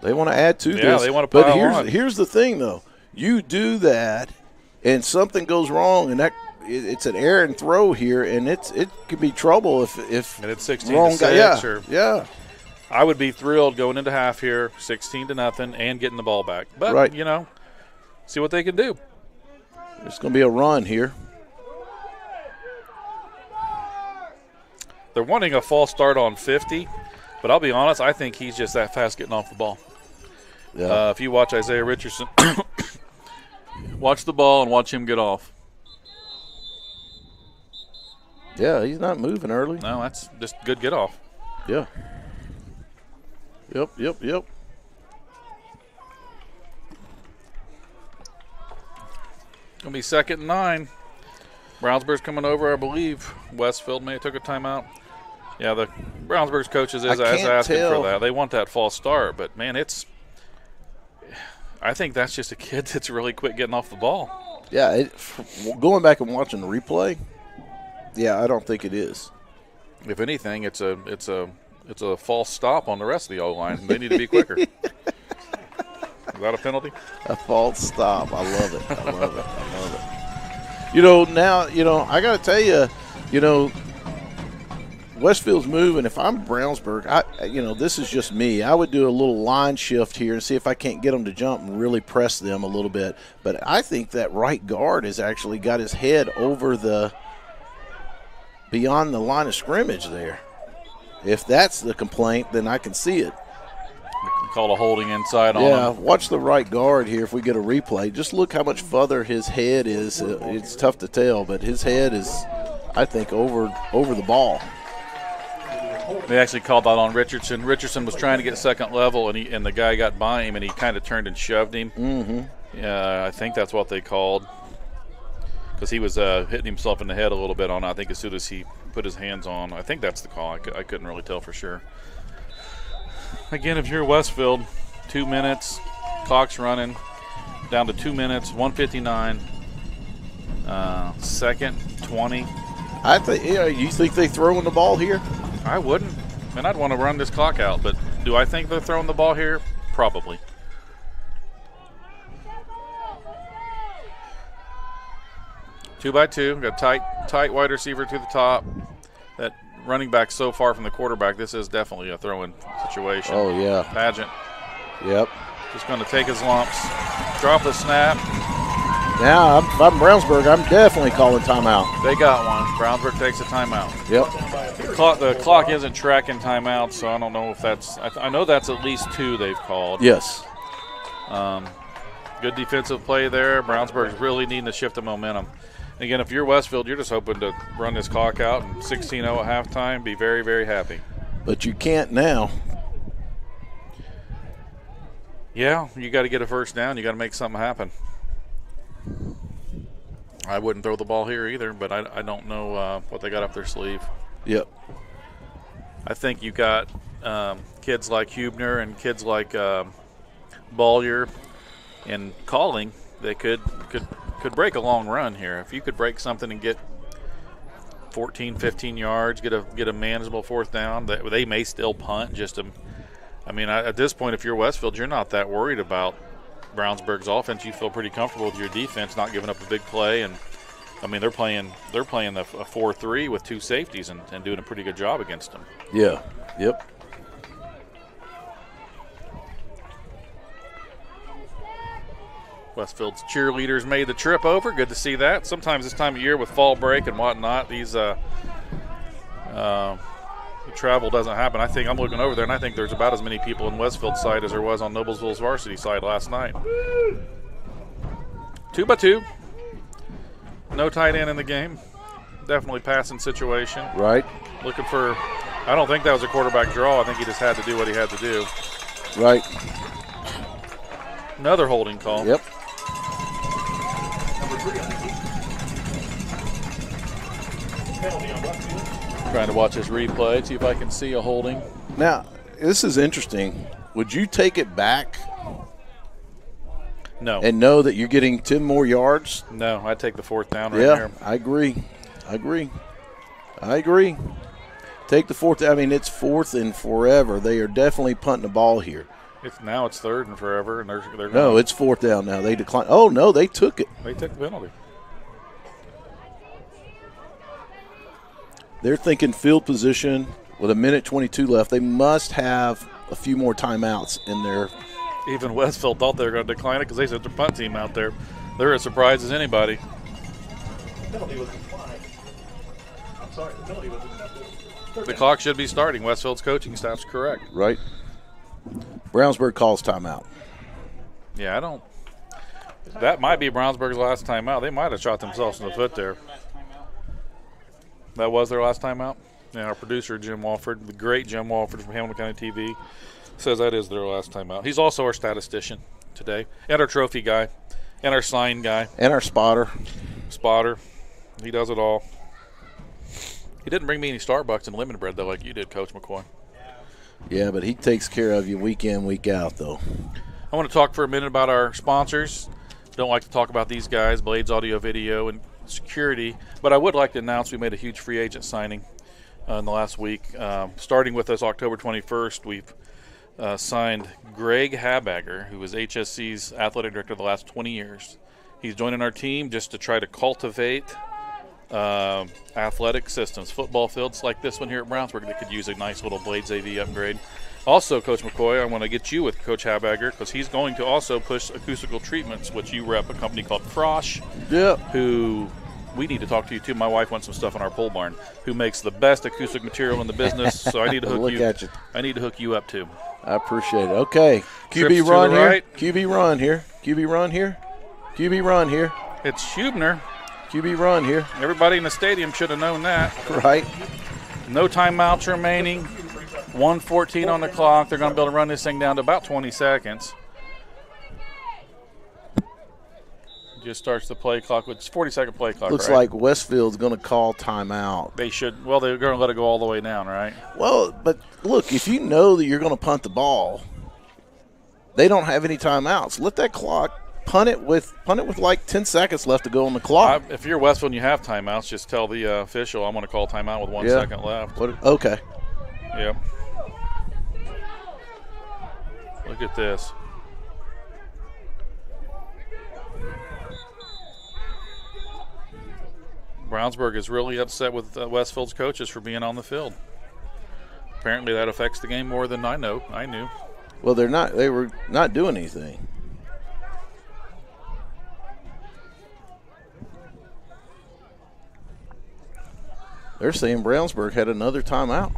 they want to add to this. Yeah, they want to pile on. But here's the thing, though. You do that, and something goes wrong, and it's an errant throw here, and it could be trouble if and it's 16-6. Yeah. I would be thrilled going into half here, 16-0, and getting the ball back. But, see what they can do. It's going to be a run here. They're wanting a false start on 50, but I'll be honest, I think he's just that fast getting off the ball. Yeah. If you watch Isaiah Richardson, watch the ball and watch him get off. Yeah, he's not moving early. No, that's just good get off. Yeah. Yep. Going to be 2nd and 9. Brownsburg's coming over, I believe. Westfield may have took a timeout. Yeah, the Brownsburg's coaches is asking for that. They want that false start, but, man, I think that's just a kid that's really quick getting off the ball. Yeah, going back and watching the replay, I don't think it is. If anything, it's a false stop on the rest of the O-line. They need to be quicker. Is that a penalty? A false stop. I love it. Now, I got to tell you, Westfield's moving. If I'm Brownsburg, this is just me. I would do a little line shift here and see if I can't get them to jump and really press them a little bit. But I think that right guard has actually got his head over beyond the line of scrimmage there. If that's the complaint, then I can see it. Call a holding inside on him. Yeah, watch the right guard here if we get a replay. Just look how much further his head is. It's tough to tell, but his head is, I think, over the ball. They actually called that on Richardson. Richardson was trying to get second level, and the guy got by him, and he kind of turned and shoved him. Mm-hmm. Yeah, I think that's what they called, because he was hitting himself in the head a little bit on it. I think as soon as he put his hands on. I think that's the call. I couldn't really tell for sure. Again, if you're Westfield, 2 minutes, clock's running, down to 2 minutes, 1:59, second, 20. I think. You think they throwing the ball here? I wouldn't. And I'd want to run this clock out, but do I think they're throwing the ball here? Probably. Two by two. Got tight wide receiver to the top. That running back so far from the quarterback. This is definitely a throw-in situation. Oh, yeah. Pageant. Yep. Just going to take his lumps. Drop the snap. Now, if I'm Brownsburg, I'm definitely calling timeout. They got one. Brownsburg takes a timeout. Yep. The clock isn't tracking timeout, so I don't know if that's – I know that's at least 2 they've called. Yes. Good defensive play there. Brownsburg's really needing to shift the momentum. Again, if you're Westfield, you're just hoping to run this clock out and 16-0 at halftime, be very, very happy. But you can't now. Yeah, you got to get a first down. You got to make something happen. I wouldn't throw the ball here either, but I don't know what they got up their sleeve. Yep. I think you got kids like Hubner and kids like Bollier and Calling that could break a long run here. If you could break something and get 14, 15 yards, get a manageable fourth down, they may still punt. At this point, if you're Westfield, you're not that worried about Brownsburg's offense. You feel pretty comfortable with your defense not giving up a big play, and they're playing a 4-3 with 2 safeties and doing a pretty good job against them. Yeah. Yep. Westfield's cheerleaders made the trip over. Good to see that. Sometimes this time of year with fall break and whatnot, the travel doesn't happen. I think I'm looking over there, and I think there's about as many people in Westfield's side as there was on Noblesville's varsity side last night. 2 by 2. No tight end in the game. Definitely passing situation. Right. Looking for I don't think that was a quarterback draw. I think he just had to do what he had to do. Right. Another holding call. Yep. Trying to watch his replay, see if I can see a holding. Now, this is interesting. Would you take it back No. and know that you're getting 10 more yards? No, I'd take the 4th down right Yeah, here. I agree. Take the 4th. I mean, it's 4th and forever. They are definitely punting the ball here. Now it's 3rd and forever, and they're No, it's 4th down now. They declined. Oh, no, they took it. They took the penalty. They're thinking field position with 1:22 left. They must have a few more timeouts in there. Even Westfield thought they were going to decline it because they sent their punt team out there. They're as surprised as anybody. Penalty was declined. I'm sorry, the penalty was accepted. The clock should be starting. Westfield's coaching staff's correct. Right. Brownsburg calls timeout. Yeah, I don't. That might be Brownsburg's last timeout. They might have shot themselves in the foot there. That was their last timeout? Yeah, our producer, Jim Walford, the great Jim Walford from Hamilton County TV, says that is their last timeout. He's also our statistician today, and our trophy guy, and our sign guy. And our spotter. He does it all. He didn't bring me any Starbucks and lemon bread, though, like you did, Coach McCoy. Yeah, but he takes care of you week in, week out, though. I want to talk for a minute about our sponsors. Don't like to talk about these guys, Blades Audio Video and Security, but I would like to announce we made a huge free agent signing in the last week. Starting with us October 21st, we've signed Greg Habagger, who was HSC's athletic director the last 20 years. He's joining our team just to try to cultivate athletic systems, football fields like this one here at Brownsburg that could use a nice little Blades AV upgrade. Also, Coach McCoy, I want to get you with Coach Habagger because he's going to also push acoustical treatments, which you rep a company called Frosh, who we need to talk to you too. My wife wants some stuff in our pole barn, who makes the best acoustic material in the business. So I need to hook you. I need to hook you up too. I appreciate it. Okay, QB run here. QB run here. QB run here. QB run here. It's Hubner. QB run here. Everybody in the stadium should have known that. Right. No timeouts remaining. 1:14 on the clock. They're going to be able to run this thing down to about 20 seconds. Just starts the play clock. It's 40-second play clock. Looks right? like Westfield's going to call timeout. They should. Well, they're going to let it go all the way down, right? Well, but look, if you know that you're going to punt the ball, they don't have any timeouts. Let that clock punt it with like 10 seconds left to go on the clock. If you're Westfield and you have timeouts, just tell the official I'm going to call timeout with 1 second left. Okay. Yep. Look at this. Brownsburg is really upset with Westfield's coaches for being on the field. Apparently that affects the game more than I knew. Well, they were not doing anything. They're saying Brownsburg had another timeout.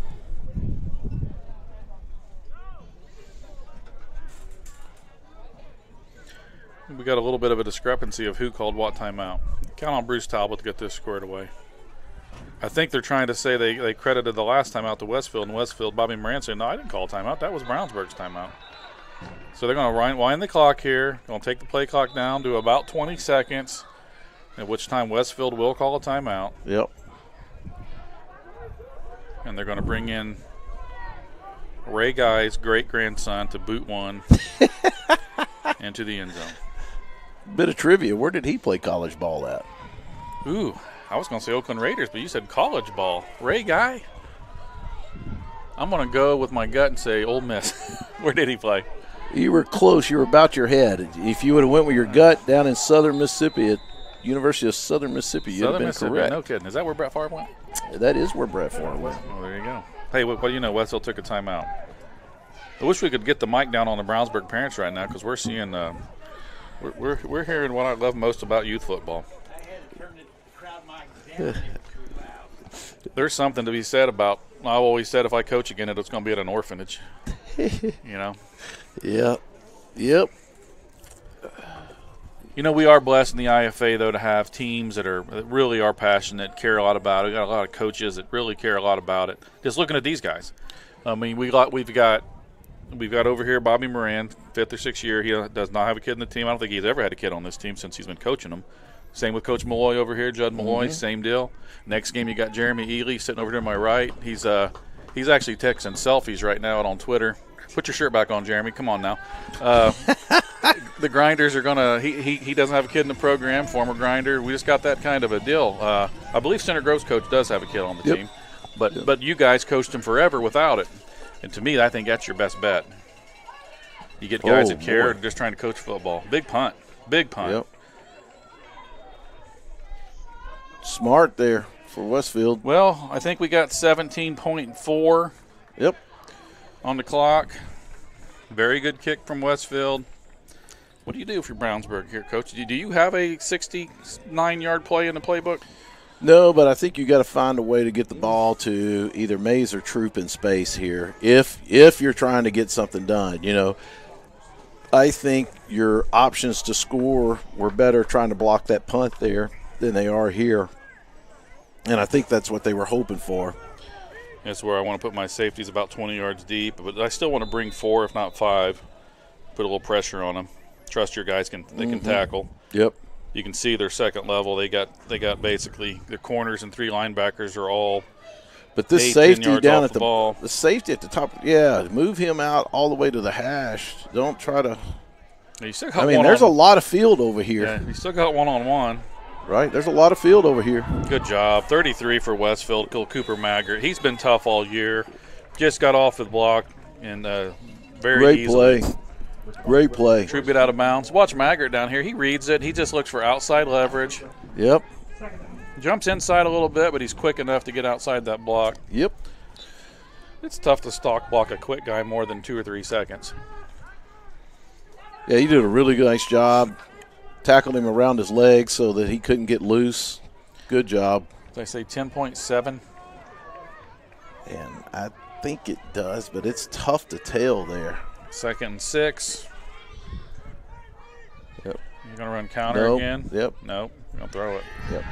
We got a little bit of a discrepancy of who called what timeout. Count on Bruce Talbot to get this squared away. I think they're trying to say they credited the last timeout to Westfield, and Westfield, Bobby Moran said, no, I didn't call timeout. That was Brownsburg's timeout. So they're going to wind the clock here. Going to take the play clock down to about 20 seconds, at which time Westfield will call a timeout. Yep. And they're going to bring in Ray Guy's great-grandson to boot one into the end zone. Bit of trivia. Where did he play college ball at? Ooh, I was going to say Oakland Raiders, but you said college ball. Ray Guy? I'm going to go with my gut and say Ole Miss. Where did he play? You were close. You were about your head. If you would have went with your gut down in southern Mississippi at University of Southern Mississippi, you'd have been correct. No kidding. Is that where Brett Favre went? That is where Brett Favre went. Well, there you go. Hey, what do you know? Westfield took a timeout. I wish we could get the mic down on the Brownsburg parents right now because we're seeing we're hearing what I love most about youth football. There's something to be said about. I always said if I coach again, it's going to be at an orphanage. You know. Yep. You know, we are blessed in the IFA, though, to have teams that really are passionate, care a lot about it. We've got a lot of coaches that really care a lot about it. Just looking at these guys. I mean, we've got over here Bobby Moran, 5th or 6th year. He does not have a kid in the team. I don't think he's ever had a kid on this team since he's been coaching them. Same with Coach Malloy over here, Judd Malloy, same deal. Next game, you got Jeremy Ely sitting over to my right. He's actually texting selfies right now on Twitter. Put your shirt back on, Jeremy. Come on now. The Grinders are gonna. He doesn't have a kid in the program. Former Grinder. We just got that kind of a deal. I believe Center Grove's coach does have a kid on the team, but you guys coached him forever without it. And to me, I think that's your best bet. You get guys that care and just trying to coach football. Big punt. Yep. Smart there for Westfield. Well, I think we got 17.4 on the clock. Very good kick from Westfield. What do you do for Brownsburg here, Coach? Do you have a 69-yard play in the playbook? No, but I think you got to find a way to get the ball to either Mays or Troop in space here if you're trying to get something done. You know, I think your options to score were better trying to block that punt there than they are here. And I think that's what they were hoping for. That's where I want to put my safeties about 20 yards deep, but I still want to bring 4, if not 5, put a little pressure on them. Trust your guys can tackle. Yep. You can see their second level. They got basically their corners and 3 linebackers are all. But this 8, safety down at the ball. The safety at the top, move him out all the way to the hash. Don't try to. There's a lot of field over here. Yeah, you still got one-on-one. Right, there's a lot of field over here. Good job. 33 for Westfield. Cooper Maggart. He's been tough all year. Just got off the block and very great easily. Play. Great play. Troop get out of bounds. Watch Maggart down here. He reads it. He just looks for outside leverage. Yep. Jumps inside a little bit, but he's quick enough to get outside that block. Yep. It's tough to stock block a quick guy more than 2 or 3 seconds. Yeah, he did a really nice job. Tackled him around his legs so that he couldn't get loose. Good job. Did I say 10.7? And I think it does, but it's tough to tell there. 2nd and 6. Yep. You're going to run counter again? Yep. Nope. You're going to throw it. Yep.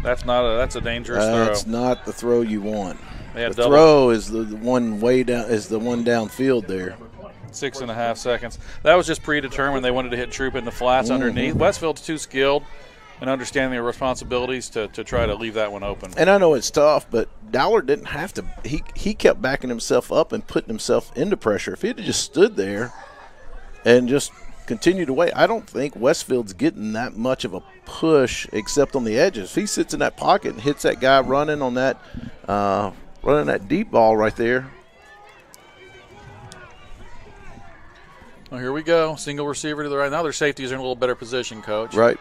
That's a dangerous throw. That's not the throw you want. The throw is the one way down, is the one downfield there. 6.5 seconds. That was just predetermined. They wanted to hit Troop in the flats underneath. Westfield's too skilled and understanding their responsibilities to try to leave that one open. And I know it's tough, but Dowler didn't have to. He kept backing himself up and putting himself into pressure. If he had just stood there and just continued to wait, I don't think Westfield's getting that much of a push except on the edges. If he sits in that pocket and hits that guy running on that deep ball right there. Well, here we go. Single receiver to the right. Now their safeties are in a little better position, Coach. Right.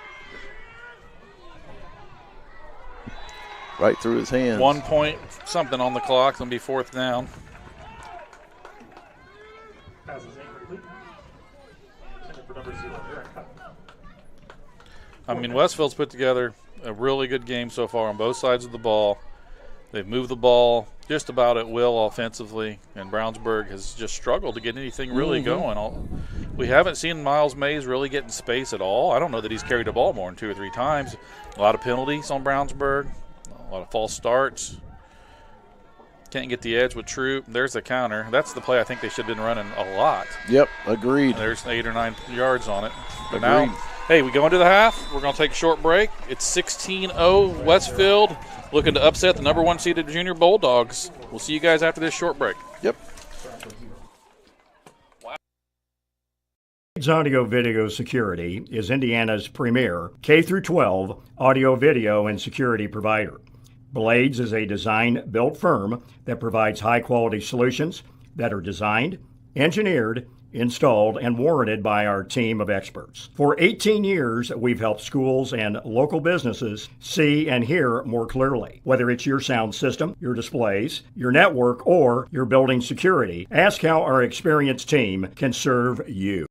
Right through his hands. 1 point something on the clock. It's going to be 4th down. I mean, Westfield's put together a really good game so far on both sides of the ball. They've moved the ball just about at will offensively, and Brownsburg has just struggled to get anything really going. We haven't seen Miles Mays really get in space at all. I don't know that he's carried the ball more than 2 or 3 times. A lot of penalties on Brownsburg, a lot of false starts. Can't get the edge with Troop. There's the counter. That's the play I think they should have been running a lot. Yep, agreed. There's 8 or 9 yards on it. But agreed. now, hey, we go into the half. We're going to take a short break. It's 16-0 Westfield looking to upset the number 1 seeded Junior Bulldogs. We'll see you guys after this short break. Yep. Audio Video Security is Indiana's premier K-12 audio, video, and security provider. Blades is a design-built firm that provides high-quality solutions that are designed, engineered, installed, and warranted by our team of experts. For 18 years, we've helped schools and local businesses see and hear more clearly. Whether it's your sound system, your displays, your network, or your building security, ask how our experienced team can serve you.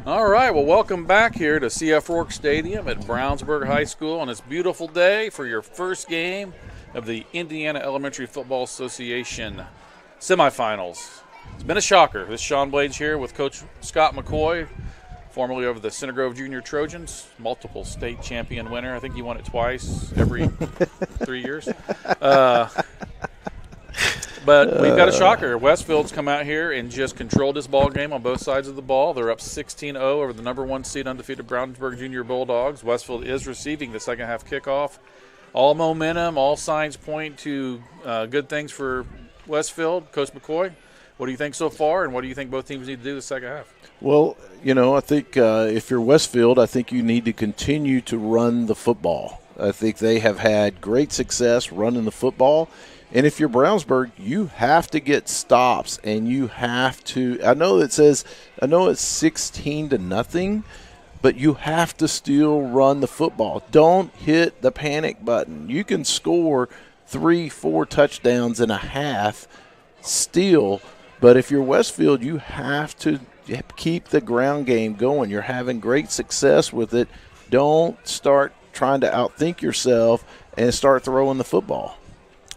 All right, well, welcome back here to CF Rourke Stadium at Brownsburg High School on this beautiful day for your first game of the Indiana Elementary Football Association semifinals. It's been a shocker. This is Sean Blades here with Coach Scott McCoy, formerly of the Center Grove Junior Trojans, multiple state champion winner. I think he won it twice every 3 years. But we've got a shocker. Westfield's come out here and just controlled this ball game on both sides of the ball. They're up 16-0 over the number 1 seed undefeated Brownsburg Junior Bulldogs. Westfield is receiving the second half kickoff. All momentum, all signs point to good things for Westfield. Coach McCoy, what do you think so far, and what do you think both teams need to do the second half? Well, I think if you're Westfield, I think you need to continue to run the football. I think they have had great success running the football. And if you're Brownsburg, you have to get stops, and you have to – I know it's 16-0, but you have to still run the football. Don't hit the panic button. You can score 3-4 touchdowns in a half still, but if you're Westfield, you have to keep the ground game going. You're having great success with it. Don't start trying to outthink yourself and start throwing the football.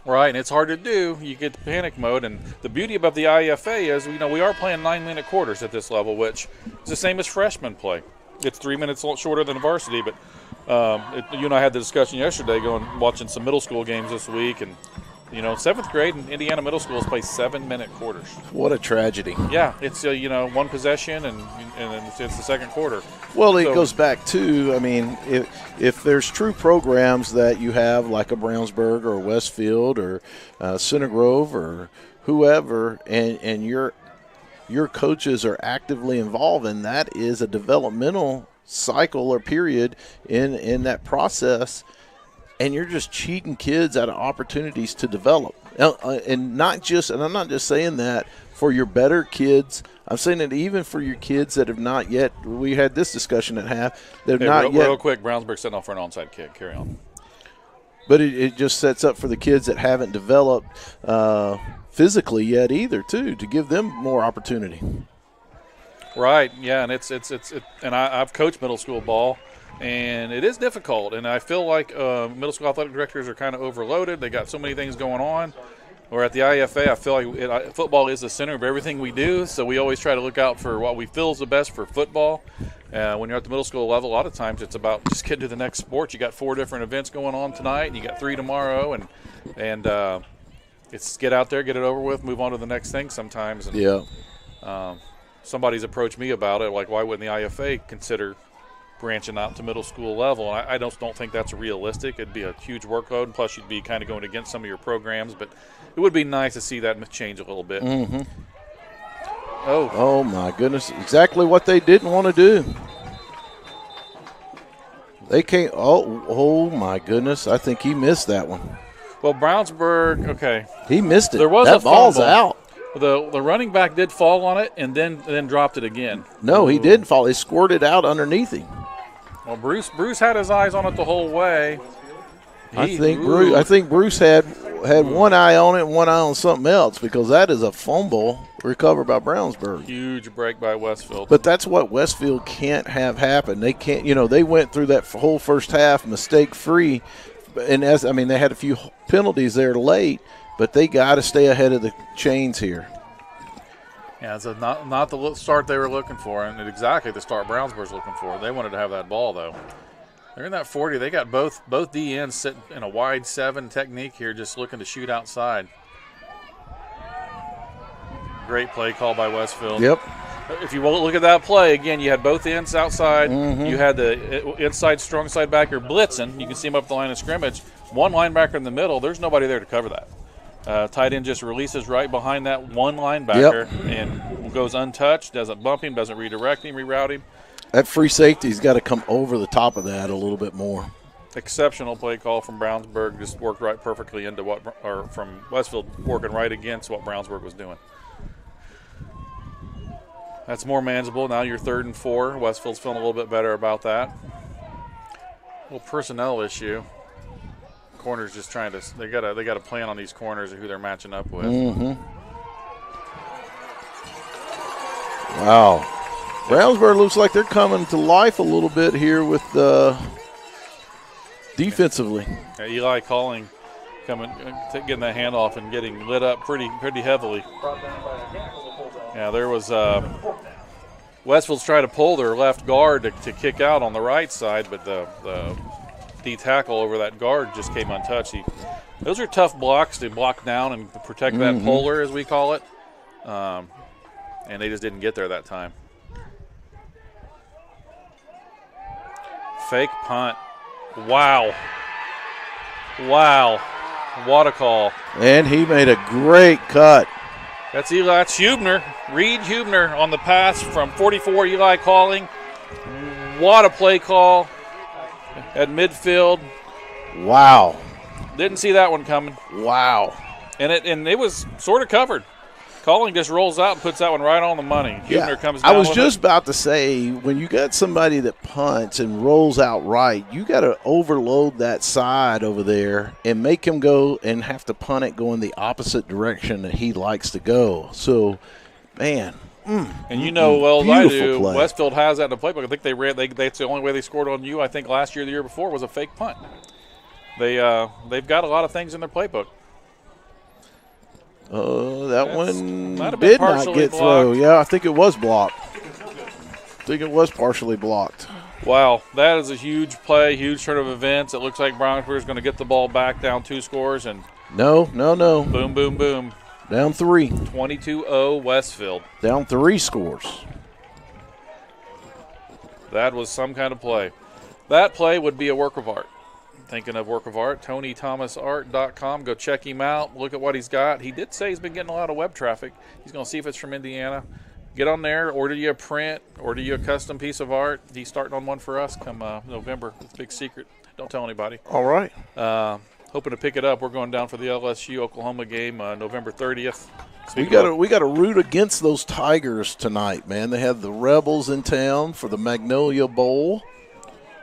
Right, and it's hard to do. You get the panic mode, and the beauty about the IEFA is, we are playing 9-minute quarters at this level, which is the same as freshmen play. It's 3 minutes shorter than varsity, but you and I had the discussion yesterday watching some middle school games this week, and, 7th grade in Indiana middle schools play 7-minute quarters. What a tragedy. Yeah, it's, one possession, and it's the second quarter. Well, it goes back to, if there's true programs that you have like a Brownsburg or a Westfield or Center Grove or whoever, and your coaches are actively involved in that, is a developmental cycle or period in that process, and you're just cheating kids out of opportunities to develop. And I'm not just saying that for your better kids. I'm saying it even for your kids that have not yet. We had this discussion at half. Real quick, Brownsburg setting off for an onside kick. Carry on. But it just sets up for the kids that haven't developed physically yet either, too, to give them more opportunity. Right. Yeah, and and I've coached middle school ball. And it is difficult, and I feel like middle school athletic directors are kind of overloaded. They got so many things going on. Or at the IEFA, I feel like football is the center of everything we do, so we always try to look out for what we feel is the best for football. When you're at the middle school level, a lot of times it's about just getting to the next sport. You got 4 different events going on tonight, and you got 3 tomorrow, and it's get out there, get it over with, move on to the next thing sometimes. And, yeah. Somebody's approached me about it, like, why wouldn't the IFA consider branching out to middle school level? And I don't think that's realistic. It'd be a huge workload, and plus you'd be kind of going against some of your programs, but it would be nice to see that change a little bit. Mm-hmm. Oh my goodness, exactly what they didn't want to do. They can't. Oh my goodness, I think he missed that one. Well, Brownsburg, okay, he missed it. There was that ball's out. The running back did fall on it and then dropped it again. No, he didn't fall. He squirted out underneath him. Well, Bruce had his eyes on it the whole way. I think Bruce had one eye on it and one eye on something else, because that is a fumble recovered by Brownsburg. Huge break by Westfield. But that's what Westfield can't have happen. They can't. They went through that whole first half mistake free, and they had a few penalties there late, but they got to stay ahead of the chains here. Yeah, it's not the start they were looking for, and exactly the start Brownsburg's looking for. They wanted to have that ball, though. They're in that 40. They got both DNs sitting in a wide 7 technique here, just looking to shoot outside. Great play call by Westfield. Yep. If you look at that play, again, you had both ends outside. Mm-hmm. You had the inside strong side backer blitzing. You can see him up the line of scrimmage. One linebacker in the middle. There's nobody there to cover that. Tight end just releases right behind that one linebacker and goes untouched, doesn't bump him, doesn't redirect him, reroute him. That free safety's got to come over the top of that a little bit more. Exceptional play call from Brownsburg, just worked right perfectly into from Westfield, working right against what Brownsburg was doing. That's more manageable. Now you're 3rd and 4. Westfield's feeling a little bit better about that. A little personnel issue. Corners just trying to. They got a plan on these corners and who they're matching up with. Mm-hmm. Wow. Brownsburg looks like they're coming to life a little bit here with defensively. Yeah, Eli Calling getting that handoff and getting lit up pretty heavily. Yeah, there was Westfield's trying to pull their left guard to kick out on the right side, but the D tackle over that guard just came untouched. Those are tough blocks to block down and protect that polar, as we call it, and they just didn't get there that time. Fake punt. Wow. What a call. And he made a great cut. That's Hubner. Reed Hubner on the pass from 44, Eli Calling. What a play call at midfield. Wow. Didn't see that one coming. Wow. And it was sort of covered. Calling just rolls out and puts that one right on the money. Hubner comes down. I was just about to say, when you got somebody that punts and rolls out right, you got to overload that side over there and make him go and have to punt it going the opposite direction that he likes to go. So, man. And you know well as I do, play. Westfield has that in the playbook. I think that's the only way they scored on you. I think last year, the year before, was a fake punt. They've got a lot of things in their playbook. That one did not get through. Yeah, I think it was blocked. I think it was partially blocked. Wow, that is a huge play, huge turn of events. It looks like Brownsburg is going to get the ball back down 2 scores. And No. Boom, boom, boom. Down 3. 22-0 Westfield. Down 3 scores. That was some kind of play. That play would be a work of art. Thinking of work of art, TonyThomasArt.com. Go check him out. Look at what he's got. He did say he's been getting a lot of web traffic. He's going to see if it's from Indiana. Get on there, order you a print, order you a custom piece of art. He's starting on one for us come November. It's a big secret. Don't tell anybody. All right. Hoping to pick it up. We're going down for the LSU-Oklahoma game November 30th. We got to root against those Tigers tonight, man. They have the Rebels in town for the Magnolia Bowl.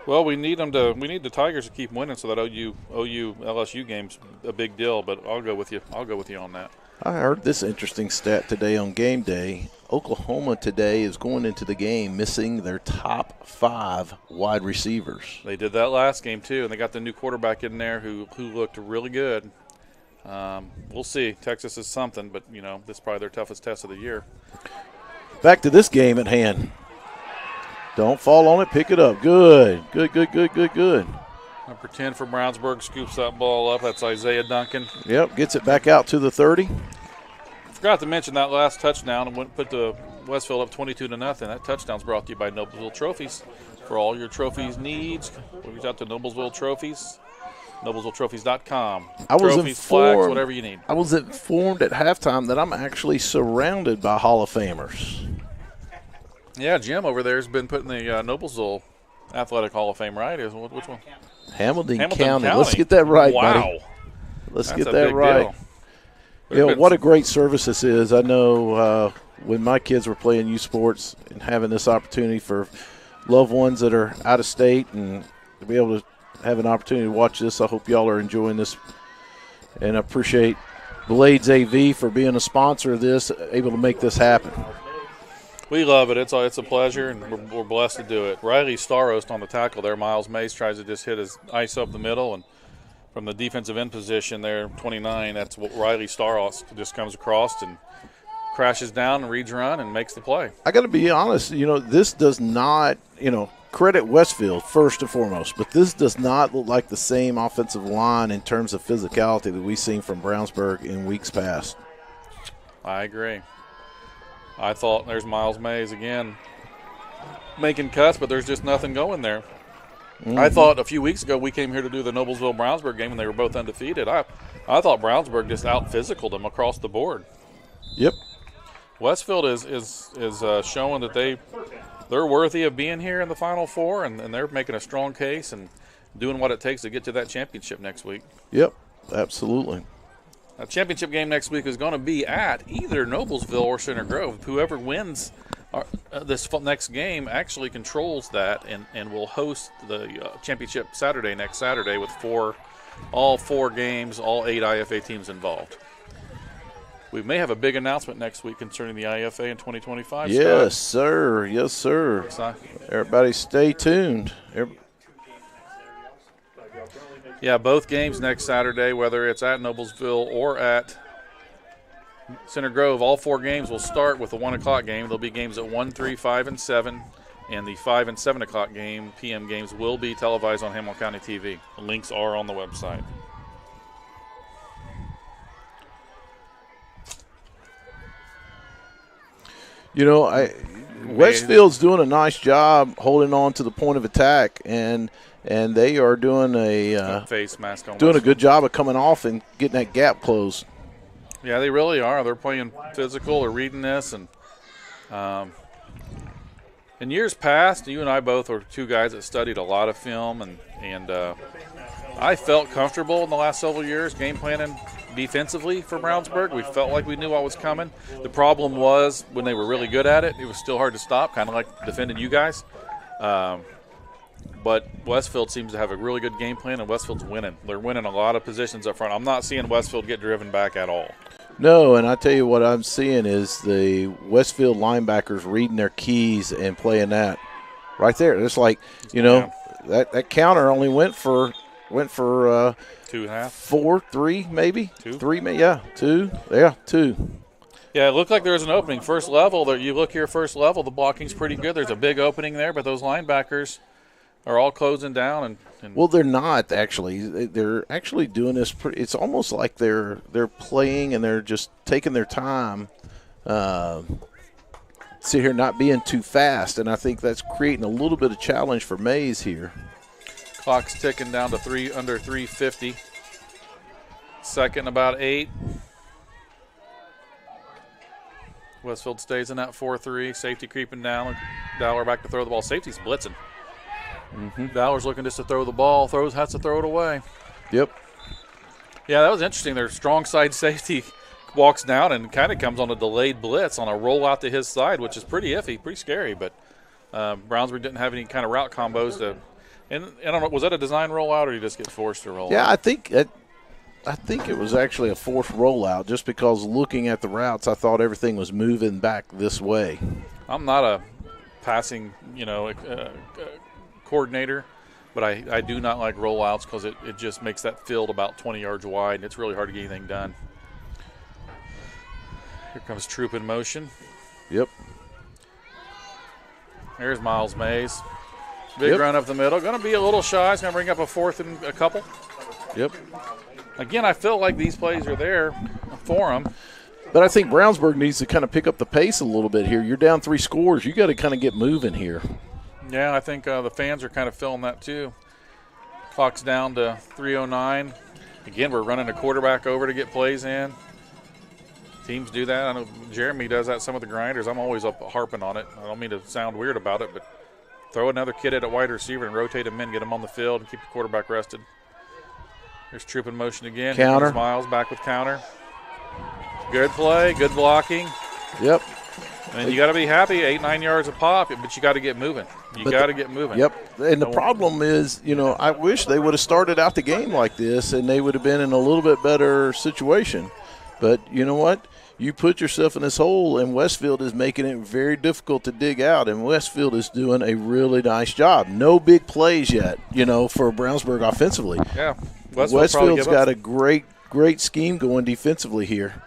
Well, we need the Tigers to keep winning, so that OU LSU game's a big deal. But I'll go with you. On that. I heard this interesting stat today on game day. Oklahoma today is going into the game missing their top 5 wide receivers. They did that last game too, and they got the new quarterback in there who looked really good. We'll see. Texas is something, but this is probably their toughest test of the year. Back to this game at hand. Don't fall on it. Pick it up. Good. Number 10 for Brownsburg scoops that ball up. That's Isaiah Duncan. Yep, gets it back out to the 30. Forgot to mention that last touchdown and put the Westfield up 22-0. That touchdown's brought to you by Noblesville Trophies. For all your trophies needs, reach out to Noblesville Trophies, noblesvilletrophies.com. Trophies, flags, whatever you need. I was informed at halftime that I'm actually surrounded by Hall of Famers. Yeah, Jim over there has been putting the Noblesville Athletic Hall of Fame, right? Which one? Hamilton County. Let's get that right, buddy. Let's get that right. What a great service this is. I know when my kids were playing youth sports and having this opportunity for loved ones that are out of state and to be able to have an opportunity to watch this, I hope y'all are enjoying this. And I appreciate Blades AV for being a sponsor of this, able to make this happen. We love it. It's a pleasure, and we're blessed to do it. Riley Starost on the tackle there. Miles Mays tries to just hit his ice up the middle, and from the defensive end position there, 29, that's what Riley Starost just comes across and crashes down and reads run and makes the play. I got to be honest, this does not, credit Westfield first and foremost, but this does not look like the same offensive line in terms of physicality that we've seen from Brownsburg in weeks past. I agree. I thought there's Miles Mays again making cuts, but there's just nothing going there. Mm-hmm. I thought a few weeks ago we came here to do the Noblesville-Brownsburg game, and they were both undefeated. I thought Brownsburg just out-physicaled them across the board. Yep. Westfield is showing that they're worthy of being here in the Final Four, and they're making a strong case and doing what it takes to get to that championship next week. Yep, absolutely. A championship game next week is going to be at either Noblesville or Center Grove. Whoever wins this next game actually controls that and will host the championship next Saturday with all 4 games, all 8 IFA teams involved. we may have a big announcement next week concerning the IEFA in 2025. Yes, Scott. sir. Yes, sir. Excited. Everybody stay tuned. Yeah, both games next Saturday, whether it's at Noblesville or at Center Grove, all 4 games will start with a 1 o'clock game. There'll be games at 1, 3, 5, and 7. And the 5 and 7 o'clock PM games will be televised on Hamilton County TV. The links are on the website. You know, Westfield's doing a nice job holding on to the point of attack, and they are doing face mask on doing a good job of coming off and getting that gap closed. Yeah, they really are. They're playing physical. They're reading this, and in years past, you and I both are 2 guys that studied a lot of film, and I felt comfortable in the last several years game planning defensively for Brownsburg. We felt like we knew what was coming. The problem was when they were really good at it, it was still hard to stop, kind of like defending you guys. But Westfield seems to have a really good game plan, and Westfield's winning. They're winning a lot of positions up front. I'm not seeing Westfield get driven back at all. No, and I tell you what I'm seeing is the Westfield linebackers reading their keys and playing that right there. It's like, that counter only went for 2.5, 4, 3 maybe 2, 3, yeah, 2, yeah, 2. Yeah, it looked like there was an opening. First level, you look here, first level, the blocking's pretty good. There's a big opening there, but those linebackers are all closing down. And well, they're not actually. They're actually doing this. It's almost like they're playing and they're just taking their time. Sit here not being too fast, and I think that's creating a little bit of challenge for Mays here. Clock's ticking down to under 3:50. Second about 8. Westfield stays in that 4-3. Safety creeping down. Dowler back to throw the ball. Safety's blitzing. Dowler's looking just to throw the ball. Has to throw it away. Yep. Yeah, that was interesting. Their strong side safety walks down and kind of comes on a delayed blitz on a rollout to his side, which is pretty iffy, pretty scary. But Brownsburg didn't have any kind of route combos and I don't know, was that a design rollout or did you just get forced to roll? Yeah, I think it was actually a forced rollout just because looking at the routes, I thought everything was moving back this way. I'm not a passing, coordinator, but I do not like rollouts because it just makes that field about 20 yards wide, and it's really hard to get anything done. Here comes Troop in motion. Yep. There's Miles Mays. Big run up the middle. Going to be a little shy. He's going to bring up a 4th and a couple. Yep. Again, I feel like these plays are there for him. But I think Brownsburg needs to kind of pick up the pace a little bit here. You're down 3 scores. You got to kind of get moving here. Yeah, I think the fans are kind of feeling that too. Clock's down to 3:09. Again, we're running a quarterback over to get plays in. Teams do that. I know Jeremy does that some of the grinders. I'm always up harping on it. I don't mean to sound weird about it, but throw another kid at a wide receiver and rotate him in, get him on the field, and keep the quarterback rested. There's Troop in motion again. Counter. Here comes Miles back with counter. Good play, good blocking. Yep. And you got to be happy, 8-9 yards a pop, but you got to get moving. You got to get moving. Yep. And the problem is, I wish they would have started out the game like this and they would have been in a little bit better situation. But you know what? You put yourself in this hole, and Westfield is making it very difficult to dig out, and Westfield is doing a really nice job. No big plays yet, for Brownsburg offensively. Yeah. Westfield's got a great scheme going defensively here.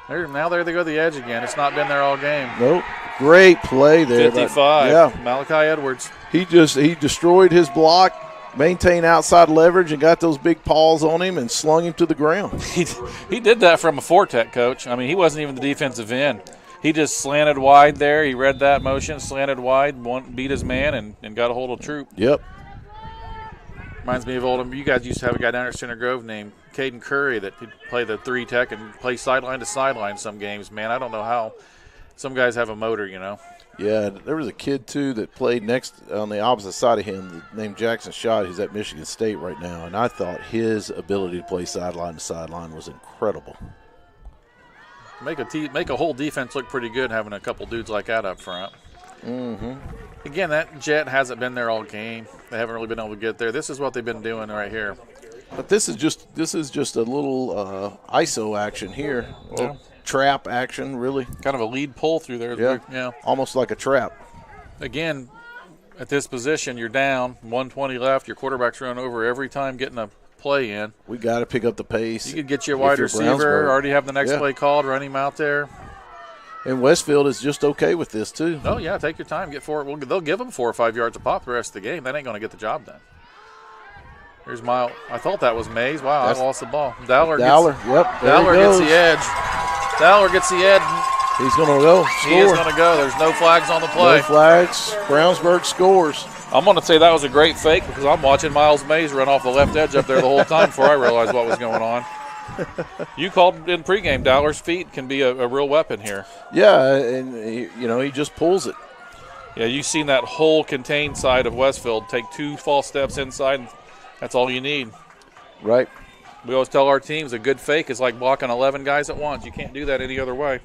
Now there they go to the edge again. It's not been there all game. Nope. Great play there. 55. Yeah. Malachi Edwards. He destroyed his block, maintained outside leverage, and got those big paws on him and slung him to the ground. He did that from a four-tech coach. I mean, he wasn't even the defensive end. He just slanted wide there. He read that motion, slanted wide, beat his man, and got a hold of Troop. Yep. Reminds me of you guys used to have a guy down at Center Grove named Caden Curry that he'd play the 3-tech and play sideline to sideline some games. Man, I don't know how. Some guys have a motor, Yeah, there was a kid, too, that played next on the opposite side of him named Jackson Schott, who's at Michigan State right now, and I thought his ability to play sideline to sideline was incredible. Make a whole defense look pretty good having a couple dudes like that up front. Mm-hmm. Again, that jet hasn't been there all game. They haven't really been able to get there. This is what they've been doing right here. But this is just a little ISO action here. Yeah. Trap action, really. Kind of a lead pull through there. Yeah. Almost like a trap. Again, at this position, you're down, 120 left. Your quarterback's running over every time getting a play in. We got to pick up the pace. You could get you a wide receiver, already have the next play called, run him out there. And Westfield is just okay with this, too. Oh, yeah, take your time. Get 4. Well, they'll give them 4 or 5 yards a pop the rest of the game. That ain't going to get the job done. Here's Miles. I thought that was Mays. Wow, I lost the ball. Dowler gets the edge. Dowler gets the edge. He's going to go. Score. He is going to go. There's no flags on the play. No flags. Brownsburg scores. I'm going to say that was a great fake because I'm watching Miles Mays run off the left edge up there the whole time before I realized what was going on. You called in pregame. Dowler's feet can be a real weapon here. Yeah, and he just pulls it. Yeah, you've seen that whole contained side of Westfield take 2 false steps inside. That's all you need. Right. We always tell our teams a good fake is like blocking 11 guys at once. You can't do that any other way.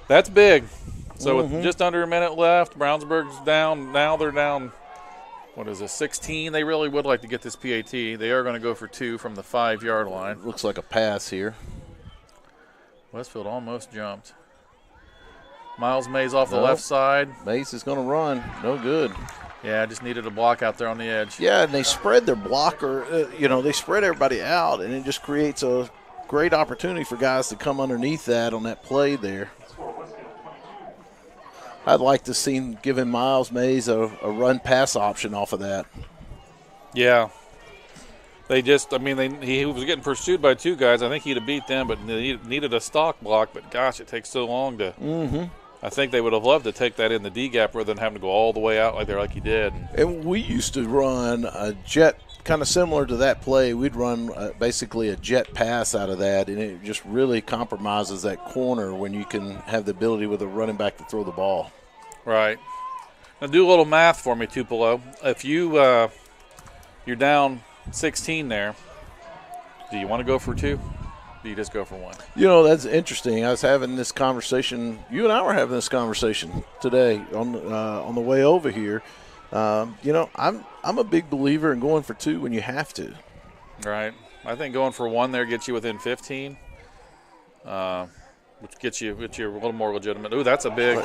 That's big. So with just under a minute left, Brownsburg's down. Now they're down, 16? They really would like to get this PAT. They are going to go for 2 from the 5-yard line. Looks like a pass here. Westfield almost jumped. Miles Mays off the left side. Mays is going to run. No good. Yeah, just needed a block out there on the edge. Yeah, and they spread their blocker. They spread everybody out, and it just creates a great opportunity for guys to come underneath that on that play there. I'd like to see giving Miles Mays a run-pass option off of that. Yeah. He was getting pursued by 2 guys. I think he'd have beat them, but needed a stock block. But, gosh, it takes so long to I think they would have loved to take that in the D gap rather than having to go all the way out like he did. And we used to run a jet kind of similar to that play. We'd run basically a jet pass out of that, and it just really compromises that corner when you can have the ability with a running back to throw the ball. Right. Now do a little math for me, Tupelo. If you're down 16 there, do you want to go for 2? Do you just go for 1? That's interesting. I was having this conversation. You and I were having this conversation today on the way over here. I'm a big believer in going for 2 when you have to. Right. I think going for 1 there gets you within 15, which gets you a little more legitimate. Ooh, that's a big.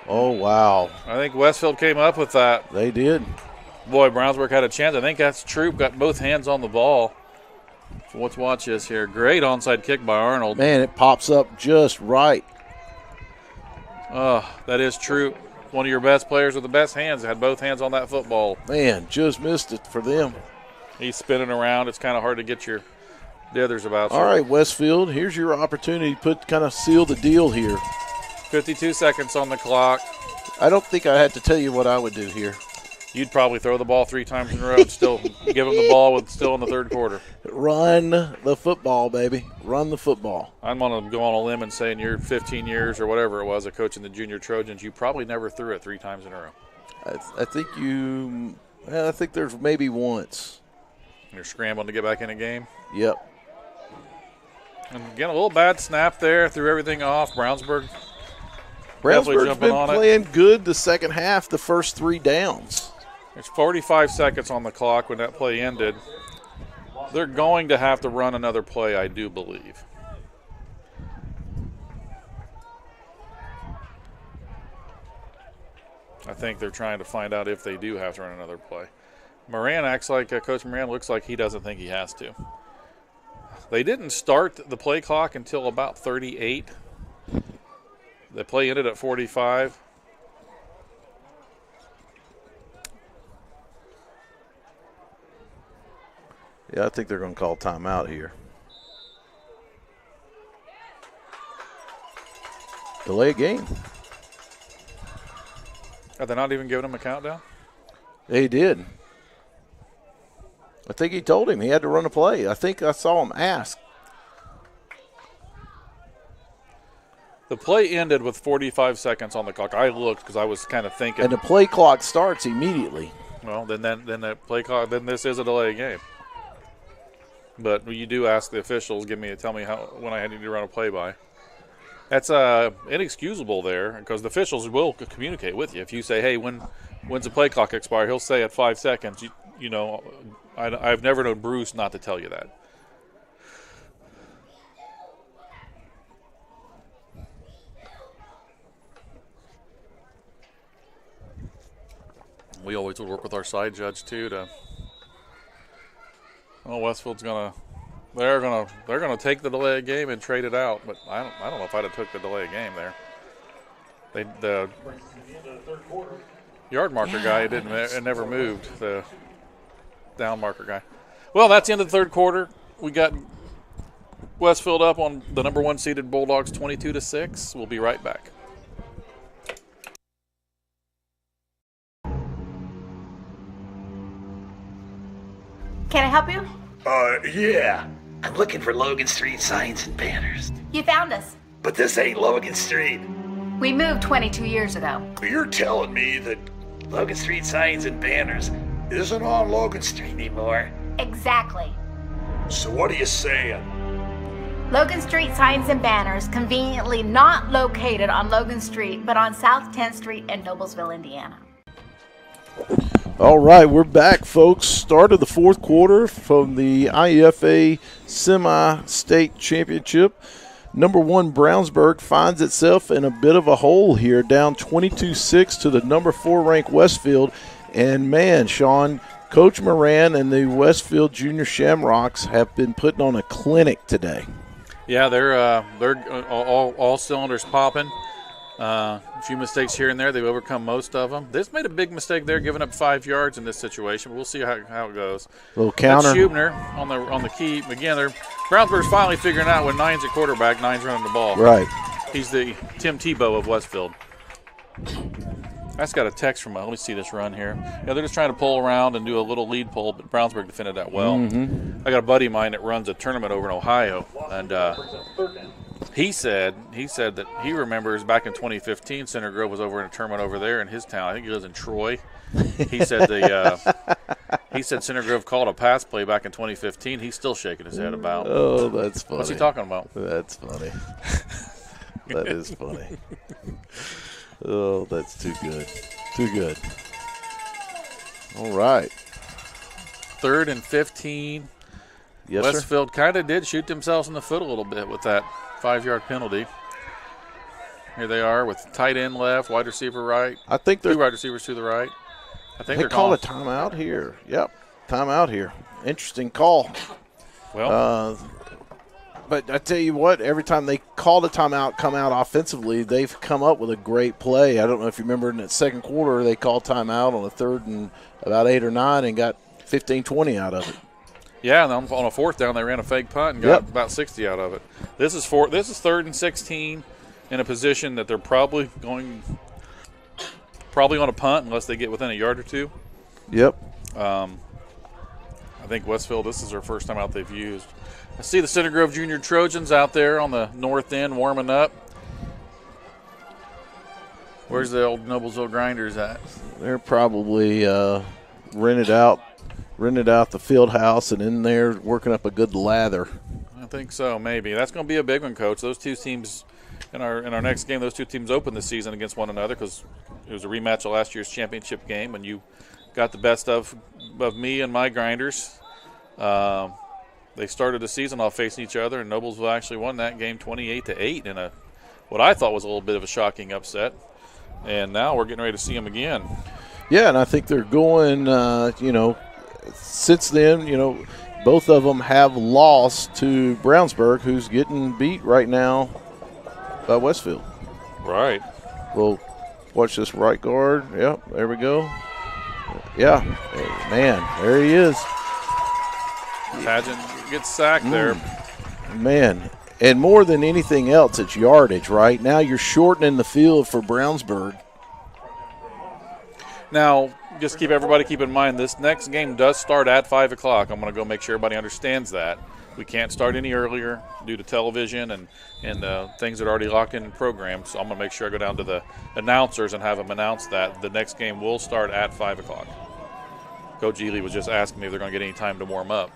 Oh, wow. I think Westfield came up with that. They did. Boy, Brownsburg had a chance. I think that's Troop got both hands on the ball. So let's watch this here. Great onside kick by Arnold. Man, it pops up just right. That is Troop. One of your best players with the best hands. Had both hands on that football. Man, just missed it for them. He's spinning around. It's kind of hard to get the others about. All right, Westfield, here's your opportunity to seal the deal here. 52 seconds on the clock. I don't think I had to tell you what I would do here. You'd probably throw the ball 3 times in a row and still give them the ball still in the 3rd quarter. Run the football, baby. Run the football. I'm going to go on a limb and say in your 15 years or whatever it was of coaching the junior Trojans, you probably never threw it 3 times in a row. I think there's maybe once. You're scrambling to get back in a game? Yep. And again, a little bad snap there. Threw everything off. Brownsburg's been playing good the second half, the first 3 downs. There's 45 seconds on the clock when that play ended. They're going to have to run another play, I do believe. I think they're trying to find out if they do have to run another play. Moran acts like Coach Moran looks like he doesn't think he has to. They didn't start the play clock until about 38. The play ended at 45. Yeah, I think they're going to call timeout here. Delay a game. Are they not even giving him a countdown? They did. I think he told him he had to run a play. I think I saw him ask. The play ended with 45 seconds on the clock. I looked because I was kind of thinking. And the play clock starts immediately. Well, then that play clock. Then this is a delay game. But you do ask the officials, tell me when I need to run a play by. That's inexcusable there because the officials will communicate with you. If you say, hey, when when's the play clock expire, he'll say at 5 seconds. You know, I've never known Bruce not to tell you that. We always would work with our side judge too to. Oh, Westfield's they're gonna take the delay of game and trade it out, but I don't know if I'd have took the delay of game there. The yard marker guy it never moved, the down marker guy. Well, that's the end of the third quarter. We got Westfield up on the number 1 seeded Bulldogs 22-6. We'll be right back. Can I help you? Yeah. I'm looking for Logan Street signs and banners. You found us. But this ain't Logan Street. We moved 22 years ago. You're telling me that Logan Street signs and banners isn't on Logan Street anymore? Exactly. So what are you saying? Logan Street signs and banners conveniently not located on Logan Street, but on South 10th Street in Noblesville, Indiana. All right, we're back, folks. Start of the fourth quarter from the IEFA Semi-State Championship. Number 1 Brownsburg finds itself in a bit of a hole here, down 22-6 to the number 4 ranked Westfield. And, man, Sean, Coach Moran and the Westfield Junior Shamrocks have been putting on a clinic today. Yeah, they're all cylinders popping. A few mistakes here and there. They've overcome most of them. They've made a big mistake there, giving up 5 yards in this situation. We'll see how it goes. Little counter. That's Schubner on the keep. Again, Brownsburg's finally figuring out when Nine's at quarterback, Nine's running the ball. Right. He's the Tim Tebow of Westfield. I just got a text from let me see this run here. Yeah, they're just trying to pull around and do a little lead pull, but Brownsburg defended that well. Mm-hmm. I got a buddy of mine that runs a tournament over in Ohio, and he said that he remembers back in 2015, Center Grove was over in a tournament over there in his town. I think he lives in Troy. He said Center Grove called a pass play back in 2015. He's still shaking his head about. Oh, that's funny. What's he talking about? That's funny. That is funny. Oh, that's too good. Too good. All right. 3rd and 15. Yes, Westfield kind of did shoot themselves in the foot a little bit with that 5-yard penalty. Here they are with tight end left, wide receiver right. I think they're 2 wide receivers to the right. I think they're called calling a timeout here. Yep, timeout here. Interesting call. Well, but I tell you what, every time they call the timeout, come out offensively, they've come up with a great play. I don't know if you remember in that second quarter, they called timeout on a 3rd and about 8 or 9 and got 15-20 out of it. yeah, and on a 4th down, they ran a fake punt and got about 60 out of it. This is 3rd and 16 in a position that they're probably going to punt unless they get within a yard or 2. Yep. I think Westfield, this is their first time out they've used. I see the Center Grove Junior Trojans out there on the north end warming up. Where's the old Noblesville Grinders at? They're probably rented out the field house and in there working up a good lather. I think so, maybe. That's going to be a big one, Coach. Those two teams in our next game, those two teams open the season against one another because it was a rematch of last year's championship game when you got the best of me and my Grinders. They started the season off facing each other, and Noblesville actually won that game 28-8 in what I thought was a little bit of a shocking upset. And now we're getting ready to see them again. Yeah, and I think they're going, since then, both of them have lost to Brownsburg, who's getting beat right now by Westfield. Right. Well, watch this right guard. Yep, there we go. Yeah, man, there he is. Pageant gets sacked there. Man, and more than anything else, it's yardage, right? Now you're shortening the field for Brownsburg. Now, just everybody keep in mind, this next game does start at 5 o'clock. I'm going to go make sure everybody understands that. We can't start any earlier due to television and things that are already locked in programs. So I'm going to make sure I go down to the announcers and have them announce that the next game will start at 5 o'clock. Coach Ely was just asking me if they're going to get any time to warm up.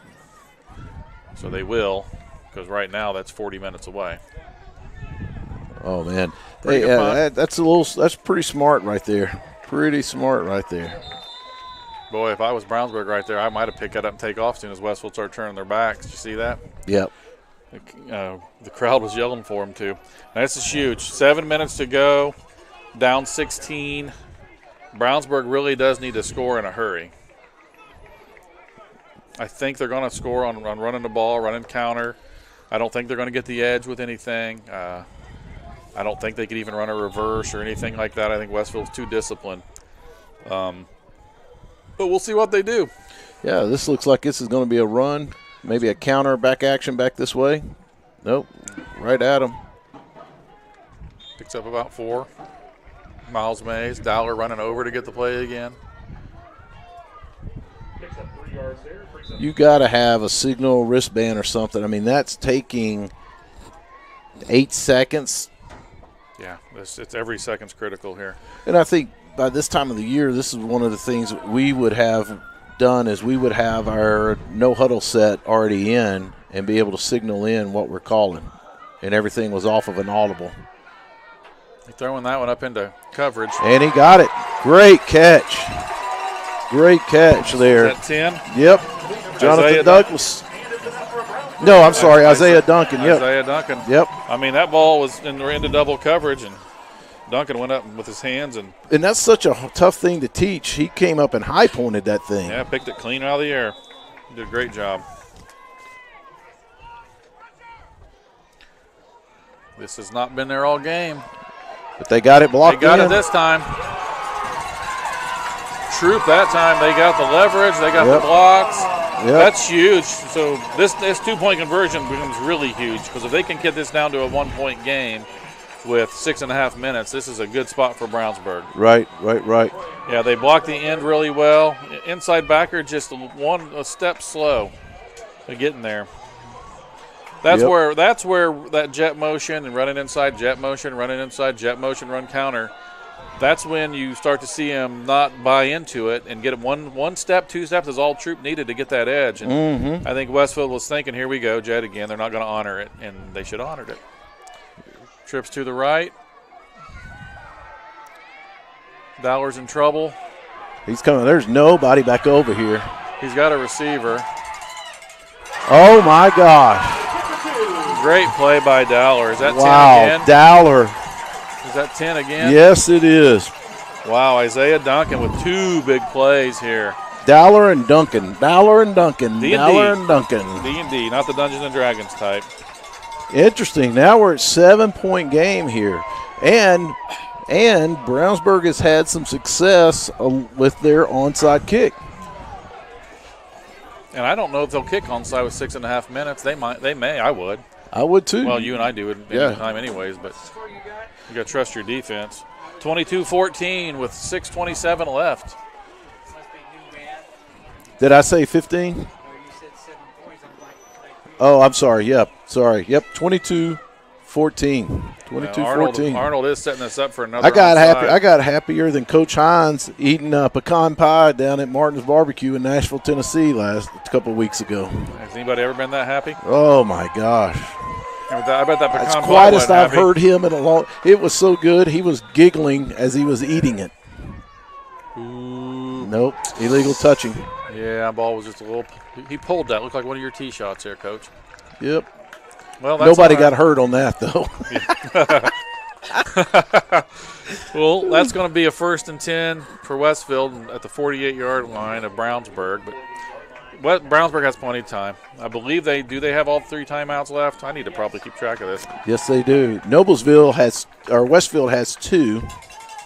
So they will, because right now that's 40 minutes away. Oh, man. Hey, that's pretty smart right there. Pretty smart right there. Boy, if I was Brownsburg right there, I might have picked that up and take off as soon as Westfield started turning their backs. Did you see that? Yep. The crowd was yelling for him, too. Now, this is huge. 7 minutes to go, down 16. Brownsburg really does need to score in a hurry. I think they're going to score on running the ball, running counter. I don't think they're going to get the edge with anything. I don't think they could even run a reverse or anything like that. I think Westfield's too disciplined. But we'll see what they do. Yeah, this looks like this is going to be a run, maybe a counter back action back this way. Nope, right at him. Picks up about 4. Miles Mays, Dowler running over to get the play again. You got to have a signal wristband or something. I mean, that's taking 8 seconds. Yeah, it's every second's critical here. And I think by this time of the year, this is one of the things that we would have done is we would have our no huddle set already in and be able to signal in what we're calling. And everything was off of an audible. He's throwing that one up into coverage. And he got it. Great catch. Great catch there. Is that 10? Yep. Jonathan Douglas. No, I'm sorry, Isaiah Duncan. Yep. Isaiah Duncan. Yep. I mean, that ball was into double coverage, and Duncan went up with his hands. And that's such a tough thing to teach. He came up and high-pointed that thing. Yeah, picked it clean out of the air. Did a great job. This has not been there all game. But they got it blocked in. They got it this time. Troop that time. They got the leverage. They got the blocks. Yep. That's huge. So this 2-point conversion becomes really huge because if they can get this down to a 1-point game with 6.5 minutes, this is a good spot for Brownsburg. Right. Yeah, they blocked the end really well. Inside backer just a step slow to getting there. That's where that jet motion and running inside, jet motion, running inside, jet motion, run counter. That's when you start to see him not buy into it and get it one step, 2 steps is all Troop needed to get that edge. And I think Westfield was thinking, here we go, jet again. They're not going to honor it, and they should have honored it. Trips to the right. Dowler's in trouble. He's coming. There's nobody back over here. He's got a receiver. Oh, my gosh. Great play by Dowler. Is that 10 again? Dowler. Is that 10 again? Yes, it is. Wow, Isaiah Duncan with 2 big plays here. Dowler and Duncan. D&D, not the Dungeons and Dragons type. Interesting. Now we're at 7-point game here. And Brownsburg has had some success with their onside kick. And I don't know if they'll kick onside with 6.5 minutes. They may. I would. I would too. Well, you and I do it any time anyways, but you got to trust your defense. 22-14 with 6:27 left. Did I say 15? Oh, I'm sorry. Yep. Sorry. Yep. 22-14. 22-14. Arnold is setting this up for another. I got happier than Coach Hines eating pecan pie down at Martin's Barbecue in Nashville, Tennessee a couple of weeks ago. Has anybody ever been that happy? Oh my gosh! I bet that pecan That's pie quietest I've happy. heard him in a long. It was so good. He was giggling as he was eating it. Ooh. Nope. Illegal touching. Yeah, ball was just a little. He pulled that. Looked like one of your tee shots there, Coach. Yep. Well, that's nobody got hurt on that though. Well, that's going to be a 1st and 10 for Westfield at the 48-yard line of Brownsburg. But Brownsburg has plenty of time. I believe they have all 3 timeouts left. I need to probably keep track of this. Yes, they do. Westfield has 2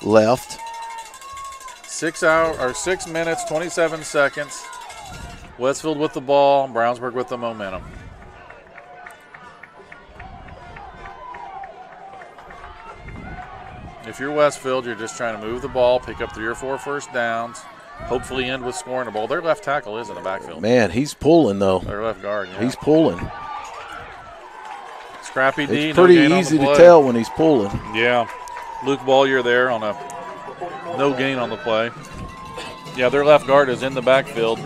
left. 6 minutes, 27 seconds. Westfield with the ball, Brownsburg with the momentum. If you're Westfield, you're just trying to move the ball, pick up 3 or 4 first downs, hopefully end with scoring the ball. Their left tackle is in the backfield. Man, he's pulling, though. Their left guard, yeah. He's pulling. Scrappy D. It's pretty easy to tell when he's pulling. Yeah. Luke Bollier there on a no gain on the play. Yeah, their left guard is in the backfield.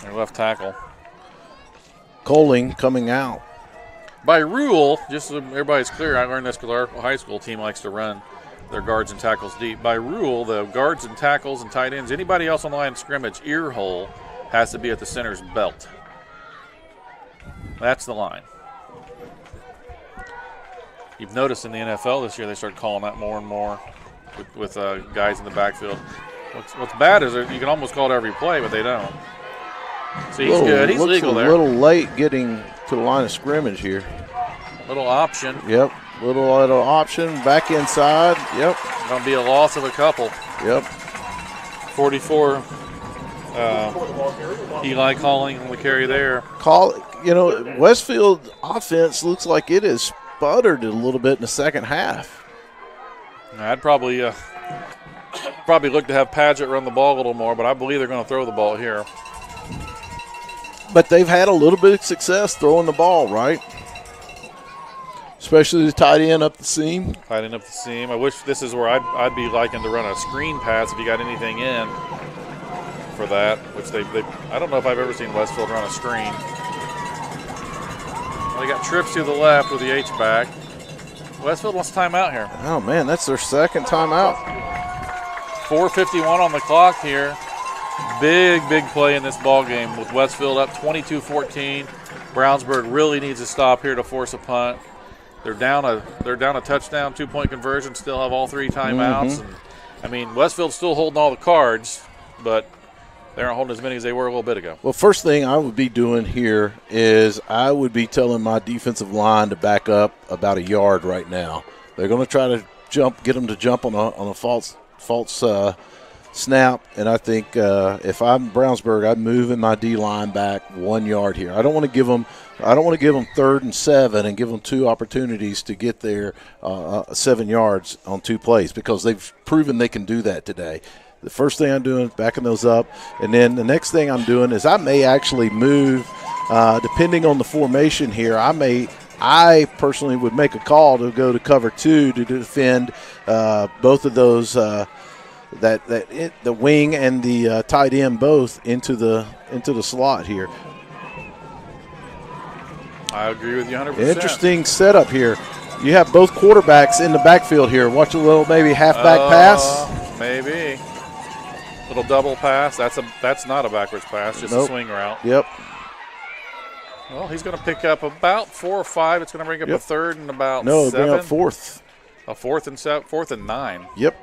Their left tackle. Coling coming out. By rule, just so everybody's clear, I learned this because our high school team likes to run their guards and tackles deep. By rule, the guards and tackles and tight ends, anybody else on the line of scrimmage, ear hole has to be at the center's belt. That's the line. You've noticed in the NFL this year they start calling that more and more with guys in the backfield. What's bad is you can almost call it every play, but they don't. See, he's good. He's legal there. A little late getting to the line of scrimmage here. Little option. Yep. Little option. Back inside. Yep. Going to be a loss of a couple. Yep. 44. Eli calling on the carry there. Westfield offense looks like it has sputtered a little bit in the second half. I'd probably look to have Padgett run the ball a little more, but I believe they're going to throw the ball here. But they've had a little bit of success throwing the ball, right? Especially the tight end up the seam. Tight end up the seam. I wish this is where I'd be liking to run a screen pass if you got anything in for that, which they I don't know if I've ever seen Westfield run a screen. Well, they got trips to the left with the H-back. Westfield wants timeout here. Oh, man, that's their second timeout. 4:51 on the clock here. Big play in this ball game with Westfield up 22-14. Brownsburg really needs to stop here to force a punt. They're down a touchdown, 2-point conversion, still have all three timeouts. And, I mean, Westfield's still holding all the cards, but they aren't holding as many as they were a little bit ago. Well, first thing I would be doing here is I would be telling my defensive line to back up about a yard right now. They're going to try to get them to jump on a false snap, and I think if I'm Brownsburg, I'm moving my D line back 1 yard here. I don't want to give them 3rd and 7 and give them two opportunities to get there 7 yards on 2 plays, because they've proven they can do that today. The first thing I'm doing is backing those up, and then the next thing I'm doing is I may actually move, depending on the formation here. I personally would make a call to go to cover 2 to defend both of those, the wing and the tight end both into the slot here. I agree with you 100%. Interesting setup here. You have both quarterbacks in the backfield here. Watch a little maybe halfback pass. Maybe. Little double pass. That's not a backwards pass, just a swing route. Yep. Well, he's going to pick up about 4 or 5. It's going to bring up a third and about 7. No, bring up fourth. A fourth and 9. Yep.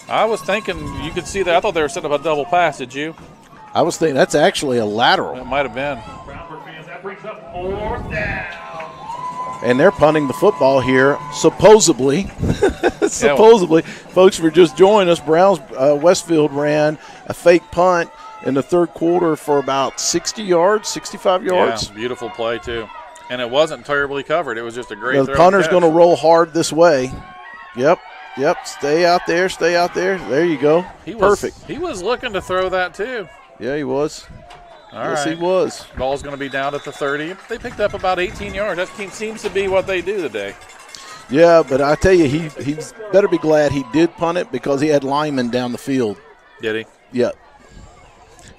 I was thinking you could see that. I thought they were setting up a double pass. Did you? I was thinking that's actually a lateral. It might have been. Brownsburg fans, that brings up 4th down. And they're punting the football here, supposedly. Supposedly. Folks, if you're just joining us, Westfield ran a fake punt in the third quarter for about 60 yards, 65 yards. Yeah, beautiful play, too. And it wasn't terribly covered. It was just a great throw. The punter's going to roll hard this way. Yep. Stay out there. There you go. Perfect. He was looking to throw that, too. Yeah, he was. Yes, he was. Ball's going to be down at the 30. They picked up about 18 yards. That seems to be what they do today. Yeah, but I tell you, he better be glad he did punt it, because he had linemen down the field. Did he? Yeah.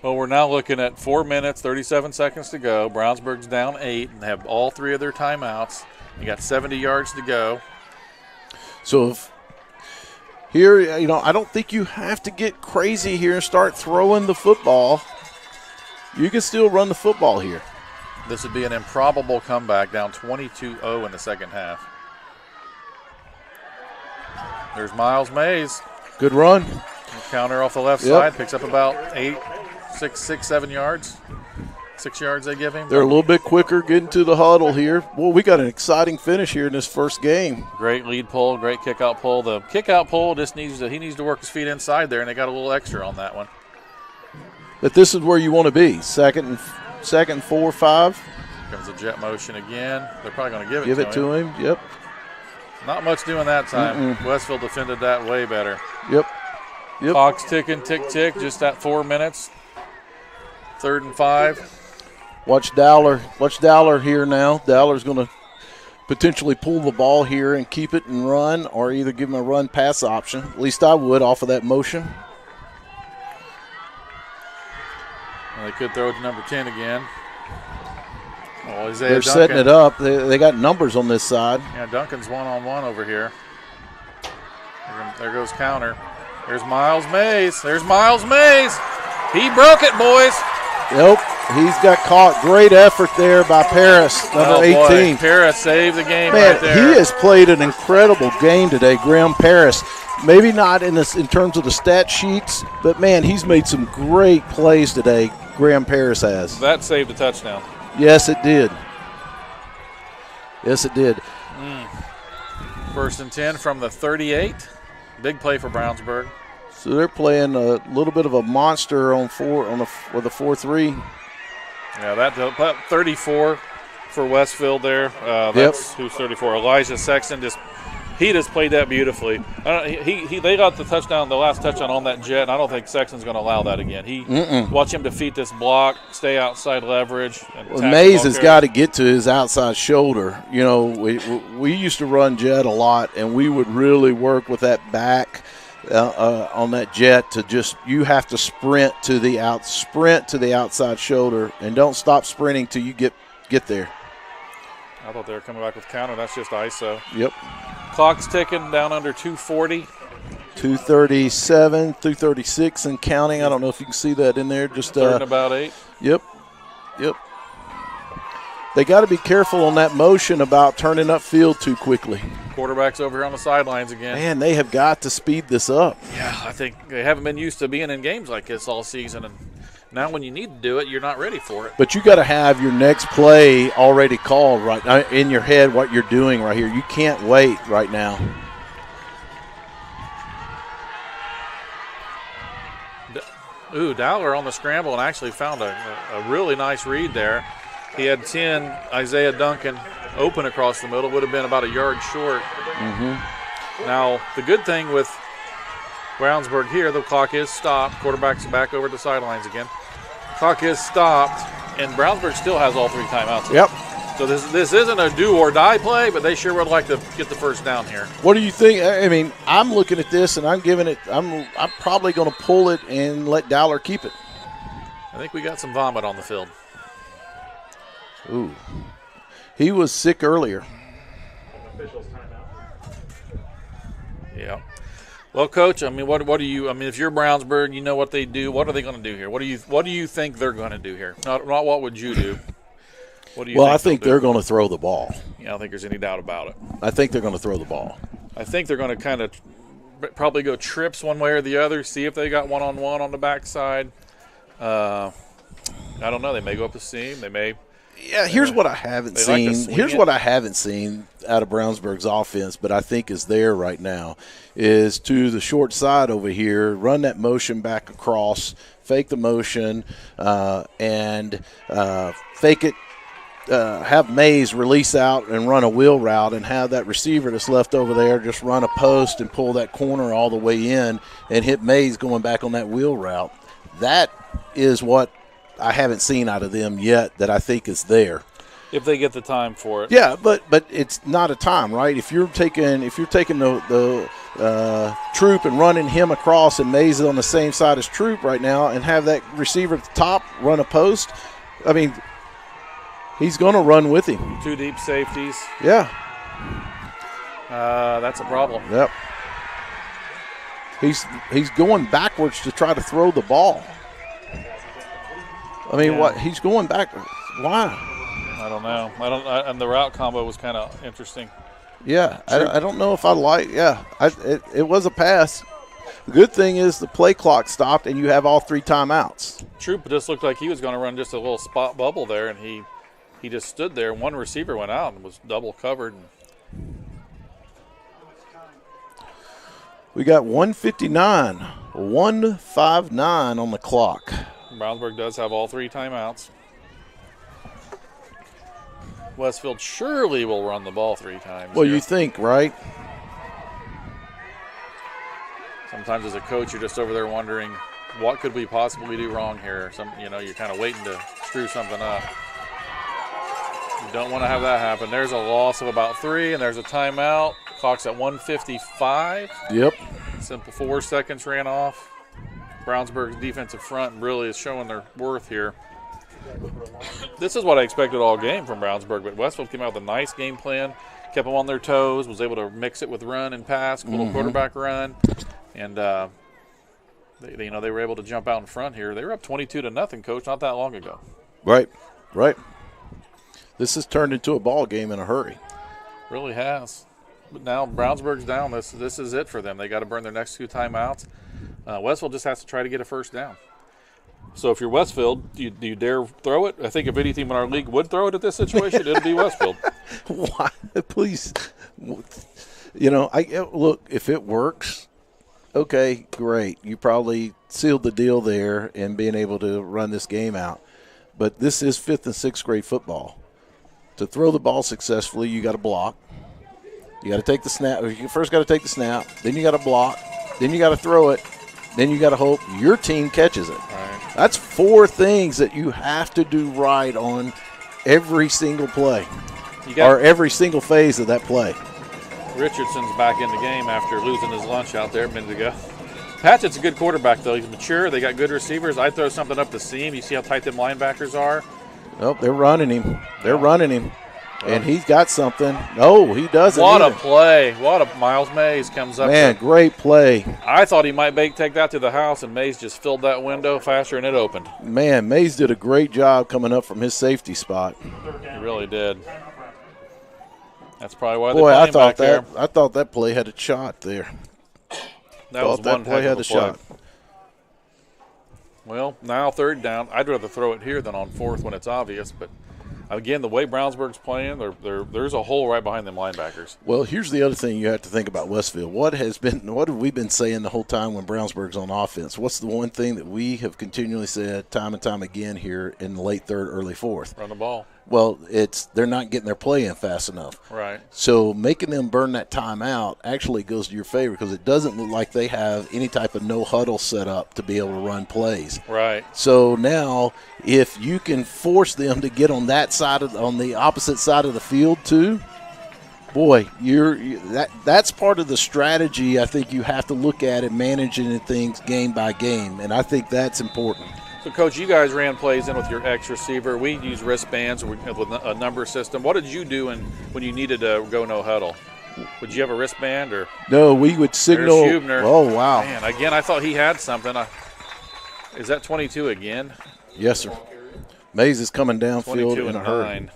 Well, we're now looking at 4 minutes, 37 seconds to go. Brownsburg's down 8 and have all 3 of their timeouts. You got 70 yards to go. So here, I don't think you have to get crazy here and start throwing the football. You can still run the football here. This would be an improbable comeback, down 22-0 in the second half. There's Miles Mays. Good run. Counter off the left side, picks up about 7 yards. 6 yards they give him. They're a little bit quicker getting to the huddle here. Well, we got an exciting finish here in this first game. Great lead pull, great kick-out pull. The kick-out pull just needs to work his feet inside there, and they got a little extra on that one. But this is where you want to be. Second, 4, 5. Comes a jet motion again. They're probably going to give it to him. Yep. Not much doing that time. Westfield defended that way better. Yep. Clock's ticking, tick, just at 4 minutes. 3rd and 5. Watch Dowler here now. Dowler's going to potentially pull the ball here and keep it and run, or either give him a run-pass option. At least I would off of that motion. Well, they could throw it to number 10 again. Oh, they're setting it up. They got numbers on this side. Yeah, Duncan's one-on-one over here. There goes counter. There's Miles Mays. There's Miles Mays. He broke it, boys. Yep, he's got caught. Great effort there by Paris, number 18. Boy, Paris saved the game Man, right there. he has played an incredible game today, Graham Paris. Maybe not in terms of the stat sheets, but, man, he's made some great plays today, Graham Paris has. That saved a touchdown. Yes, it did. Yes, it did. 1st and 10 from the 38. Big play for Brownsburg. So they're playing a little bit of a monster with a 4-3. Yeah, that 34 for Westfield there. That's who's 34. Elijah Sexton just played that beautifully. They got the last touchdown on that jet, and I don't think Sexton's going to allow that again. Watch him defeat this block, stay outside leverage. Mays has got to get to his outside shoulder. You know, we used to run jet a lot, and we would really work with that back on that jet to you have to sprint to the outside shoulder, and don't stop sprinting till you get there. I thought they were coming back with counter. That's just ISO. Yep. Clock's ticking down under 2:40. 2:37, 2:36 and counting. I don't know if you can see that in there. Just third and about 8. Yep. They got to be careful on that motion about turning upfield too quickly. Quarterback's over here on the sidelines again. Man, they have got to speed this up. Yeah, I think they haven't been used to being in games like this all season, and now when you need to do it, you're not ready for it. But you got to have your next play already called right in your head, what you're doing right here. You can't wait right now. Dowler on the scramble and actually found a really nice read there. He had 10, Isaiah Duncan, open across the middle. Would have been about a yard short. Now, the good thing with Brownsburg here, the clock is stopped. Quarterback's back over the sidelines again. Clock is stopped, and Brownsburg still has all 3 timeouts. Yep. So this isn't a do-or-die play, but they sure would like to get the first down here. What do you think? I mean, I'm looking at this, and I'm probably going to pull it and let Dowler keep it. I think we got some vomit on the field. Ooh. He was sick earlier. Yeah. Well, Coach, I mean, what do you? I mean, if you're Brownsburg, you know what they do. What are they going to do here? What do you think they're going to do here? Not what would you do? What do you? Well, I think they're going to throw the ball. Yeah, I don't think there's any doubt about it. I think they're going to throw the ball. I think they're going to kind of probably go trips one way or the other. See if they got one-on-one on the backside. I don't know. They may go up the seam. They may. Yeah, here's what I haven't seen. Here's what I haven't seen out of Brownsburg's offense, but I think is there right now, is to the short side over here, run that motion back across, fake the motion, and fake it. Have Mays release out and run a wheel route, and have that receiver that's left over there just run a post and pull that corner all the way in and hit Mays going back on that wheel route. That is what I haven't seen out of them yet that I think is there. If they get the time for it. Yeah, but it's not a time, right? If you're taking the Troop and running him across, and Mays is on the same side as Troop right now, and have that receiver at the top run a post, I mean, he's going to run with him. 2 deep safeties. Yeah. That's a problem. Yep. He's going backwards to try to throw the ball. I mean, what? He's going back. Why? I don't know. And the route combo was kind of interesting. Yeah, I don't know if I like. Yeah, it was a pass. The good thing is the play clock stopped and you have all 3 timeouts. Troop just looked like he was going to run just a little spot bubble there, and he just stood there. One receiver went out and was double covered. We got 1:59 on the clock. Brownsburg does have all 3 timeouts. Westfield surely will run the ball 3 times. Well, here. you think, right? Sometimes as a coach, you're just over there wondering, what could we possibly do wrong here? You're kind of waiting to screw something up. You don't want to have that happen. There's a loss of about 3, and there's a timeout. Clock's at 1:55. Yep. Simple 4 seconds ran off. Brownsburg's defensive front really is showing their worth here. This is what I expected all game from Brownsburg, but Westfield came out with a nice game plan, kept them on their toes, was able to mix it with run and pass, little quarterback run, and they were able to jump out in front here. They were up 22-0, Coach, not that long ago. Right. This has turned into a ball game in a hurry. Really has. But now Brownsburg's down. This is it for them. They got to burn their next 2 timeouts. Westfield just has to try to get a first down. So if you're Westfield, do you dare throw it? I think if any team in our league would throw it at this situation, it'd be Westfield. Why? Please. Look, if it works, okay, great. You probably sealed the deal there in being able to run this game out. But this is 5th and 6th grade football. To throw the ball successfully, you got to block. You got to take the snap. You first got to take the snap. Then you got to block. Then you got to throw it. Then you got to hope your team catches it. Right. That's 4 things that you have to do right on every single play or every single phase of that play. Richardson's back in the game after losing his lunch out there a minute ago. Patchett's a good quarterback, though. He's mature. They got good receivers. I throw something up the seam. You see how tight them linebackers are? Nope, they're running him. And he's got something. No, he doesn't. What a play. Miles Mays comes up. Man, great play. I thought he might take that to the house, and Mays just filled that window faster and it opened. Man, Mays did a great job coming up from his safety spot. He really did. That's probably why they played him back there. I thought that play had a shot there. That was one heck of a play. Well, now 3rd down. I'd rather throw it here than on 4th when it's obvious, but again, the way Brownsburg's playing, there's a hole right behind them linebackers. Well, here's the other thing you have to think about Westfield. What have we been saying the whole time when Brownsburg's on offense? What's the one thing that we have continually said time and time again here in the late 3rd, early 4th? Run the ball. Well, they're not getting their play in fast enough. Right. So making them burn that timeout actually goes to your favor because it doesn't look like they have any type of no huddle set up to be able to run plays. Right. So now if you can force them to get on that side on the opposite side of the field too, boy, that's part of the strategy I think you have to look at in managing things game by game, and I think that's important. So, Coach, you guys ran plays in with your X receiver. We use wristbands with a number system. What did you do when you needed to go no huddle? Would you have a wristband or? No, we would signal. There's Hubner. Oh, wow. Man, again, I thought he had something. Is that 22 again? Yes, sir. Mays is coming downfield in a hurry. 9.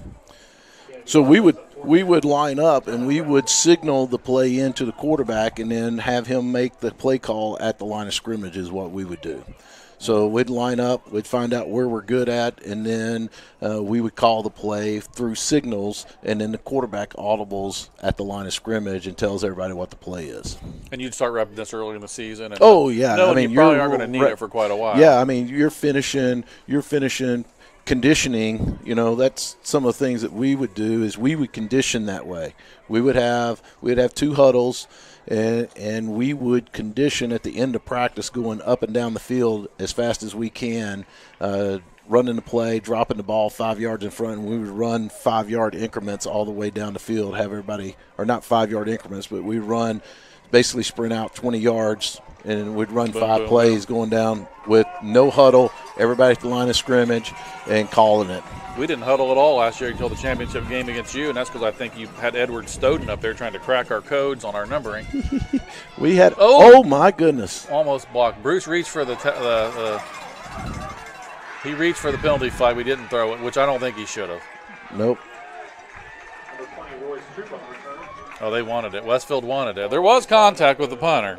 So we would line up and we would signal the play into the quarterback and then have him make the play call at the line of scrimmage is what we would do. So we'd line up, we'd find out where we're good at, and then we would call the play through signals, and then the quarterback audibles at the line of scrimmage and tells everybody what the play is. And you'd start repping this early in the season? And oh, yeah. I mean, you probably aren't going to need it for quite a while. Yeah, I mean, you're finishing conditioning. That's some of the things that we would do is we would condition that way. We'd have 2 huddles. And we would condition at the end of practice going up and down the field as fast as we can, running the play, dropping the ball 5 yards in front, and we would run 5-yard increments all the way down the field, have everybody – or not 5-yard increments, but we run – basically sprint out 20 yards, and we'd run 5 plays going down with no huddle, everybody at the line of scrimmage, and calling it. We didn't huddle at all last year until the championship game against you, and that's because I think you had Edward Stoughton up there trying to crack our codes on our numbering. We had – oh, my goodness. Almost blocked. Bruce reached for he reached for the penalty flag. We didn't throw it, which I don't think he should have. Nope. Oh, they wanted it. Westfield wanted it. There was contact with the punter.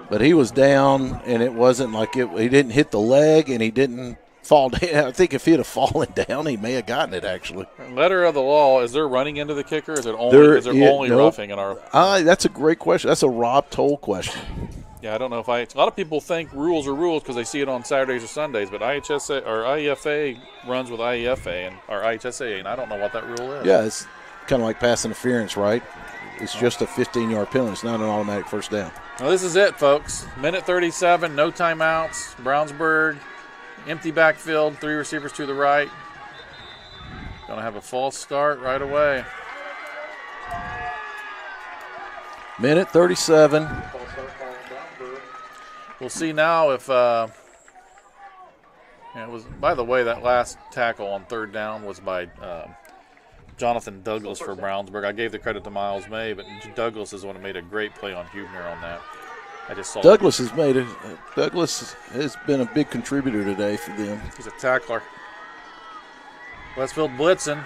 But he was down, and it wasn't like he didn't hit the leg, and he didn't fall down. I think if he'd have fallen down, he may have gotten it, actually. Letter of the law, is there running into the kicker? Is there only roughing in our – that's a great question. That's a Rob Toll question. Yeah, I don't know if a lot of people think rules are rules because they see it on Saturdays or Sundays, but IHSA or IEFA runs with IEFA or IHSA, and I don't know what that rule is. Yeah, it's kind of like pass interference, right? It's just a 15-yard penalty. It's not an automatic first down. Well, this is it, folks. Minute 37, no timeouts. Brownsburg, empty backfield, 3 receivers to the right. Going to have a false start right away. Minute 37. We'll see now if Yeah, it was. By the way, that last tackle on third down was by Jonathan Douglas for Brownsburg. I gave the credit to Miles May, but Douglas is the one who made a great play on Hubner on that. I just saw Douglas has been a big contributor today for them. He's a tackler. Westfield blitzing.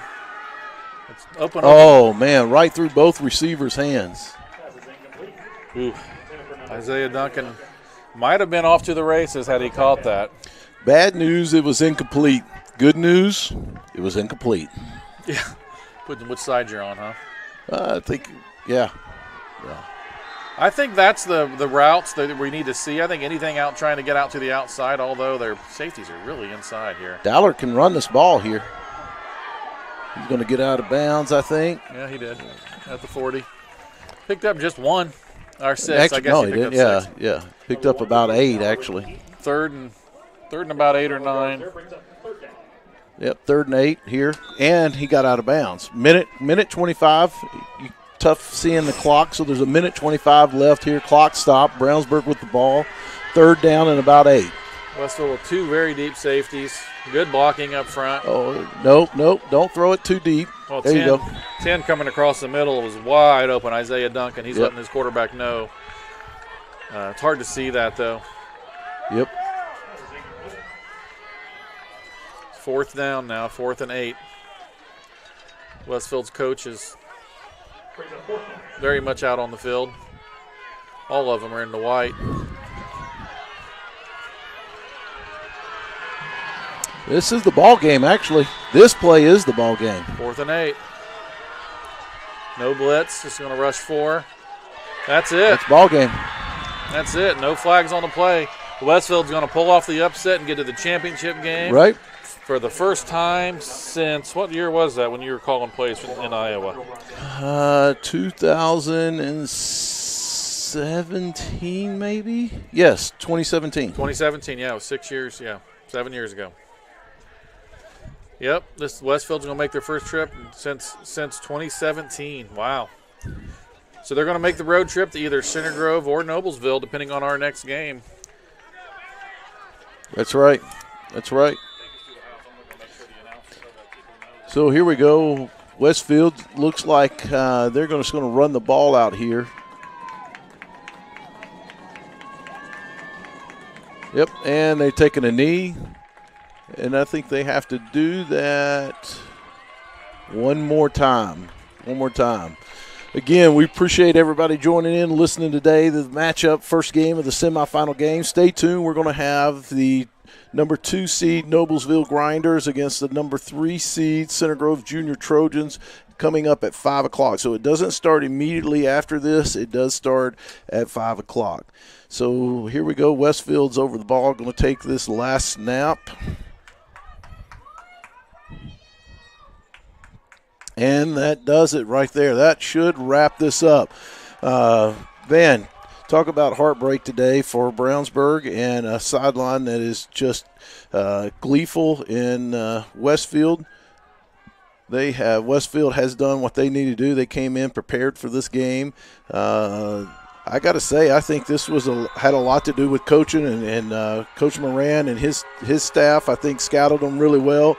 It's open. Oh, man, right through both receivers' hands. Ooh. Isaiah Duncan might have been off to the races had he caught that. Bad news, it was incomplete. Good news, it was incomplete. Yeah. Which side you're on, huh? I think, yeah. I think that's the routes that we need to see. I think anything out trying to get out to the outside, although their safeties are really inside here. Dowler can run this ball here. He's going to get out of bounds, I think. Yeah, he did. At the 40. Picked up just 1 or 6. Actually, I guess no, he picked did. up 6. Yeah. Picked up about 8, actually. Third and about 8 or 9. Yep, 3rd and 8 here, and he got out of bounds. Minute 25. Tough seeing the clock, so there's a minute 25 left here. Clock stopped. Brownsburg with the ball. 3rd down and about 8. Westfield with 2 very deep safeties. Good blocking up front. Oh, nope. Don't throw it too deep. Well, there 10, you go. 10 coming across the middle was wide open. Isaiah Duncan, he's letting his quarterback know. It's hard to see that, though. Yep. 4th down now, 4th and 8. Westfield's coach is very much out on the field. All of them are in the white. This is the ball game, actually. This play is the ball game. 4th and 8. No blitz, just going to rush 4. That's it. It's ball game. That's it. No flags on the play. Westfield's going to pull off the upset and get to the championship game. Right. For the first time since, what year was that when you were calling plays in Iowa? 2017 maybe? Yes, 2017. 2017, yeah. It was 6 years, 7 years ago. Yep, this Westfield's going to make their first trip since 2017. Wow. So they're going to make the road trip to either Center Grove or Noblesville, depending on our next game. That's right. So here we go. Westfield looks like they're just going to run the ball out here. Yep, and they're taking a knee. And I think they have to do that one more time. Again, we appreciate everybody joining in, listening today. The matchup, first game of the semifinal game. Stay tuned. We're going to have the number 2 seed Noblesville Grinders against the number 3 seed Center Grove Junior Trojans coming up at 5 o'clock. So it doesn't start immediately after this. It does start at 5 o'clock. So here we go. Westfield's over the ball, going to take this last snap. And that does it right there. That should wrap this up. Van, talk about heartbreak today for Brownsburg and a sideline that is just gleeful in Westfield. Westfield has done what they need to do. They came in prepared for this game. I got to say, I think this had a lot to do with coaching and Coach Moran and his staff. I think scouted them really well,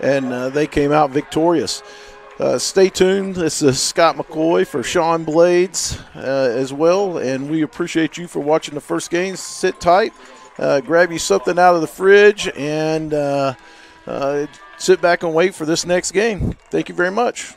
and they came out victorious. Stay tuned. This is Scott McCoy for Sean Blades as well, and we appreciate you for watching the first game. Sit tight, grab you something out of the fridge, and sit back and wait for this next game. Thank you very much.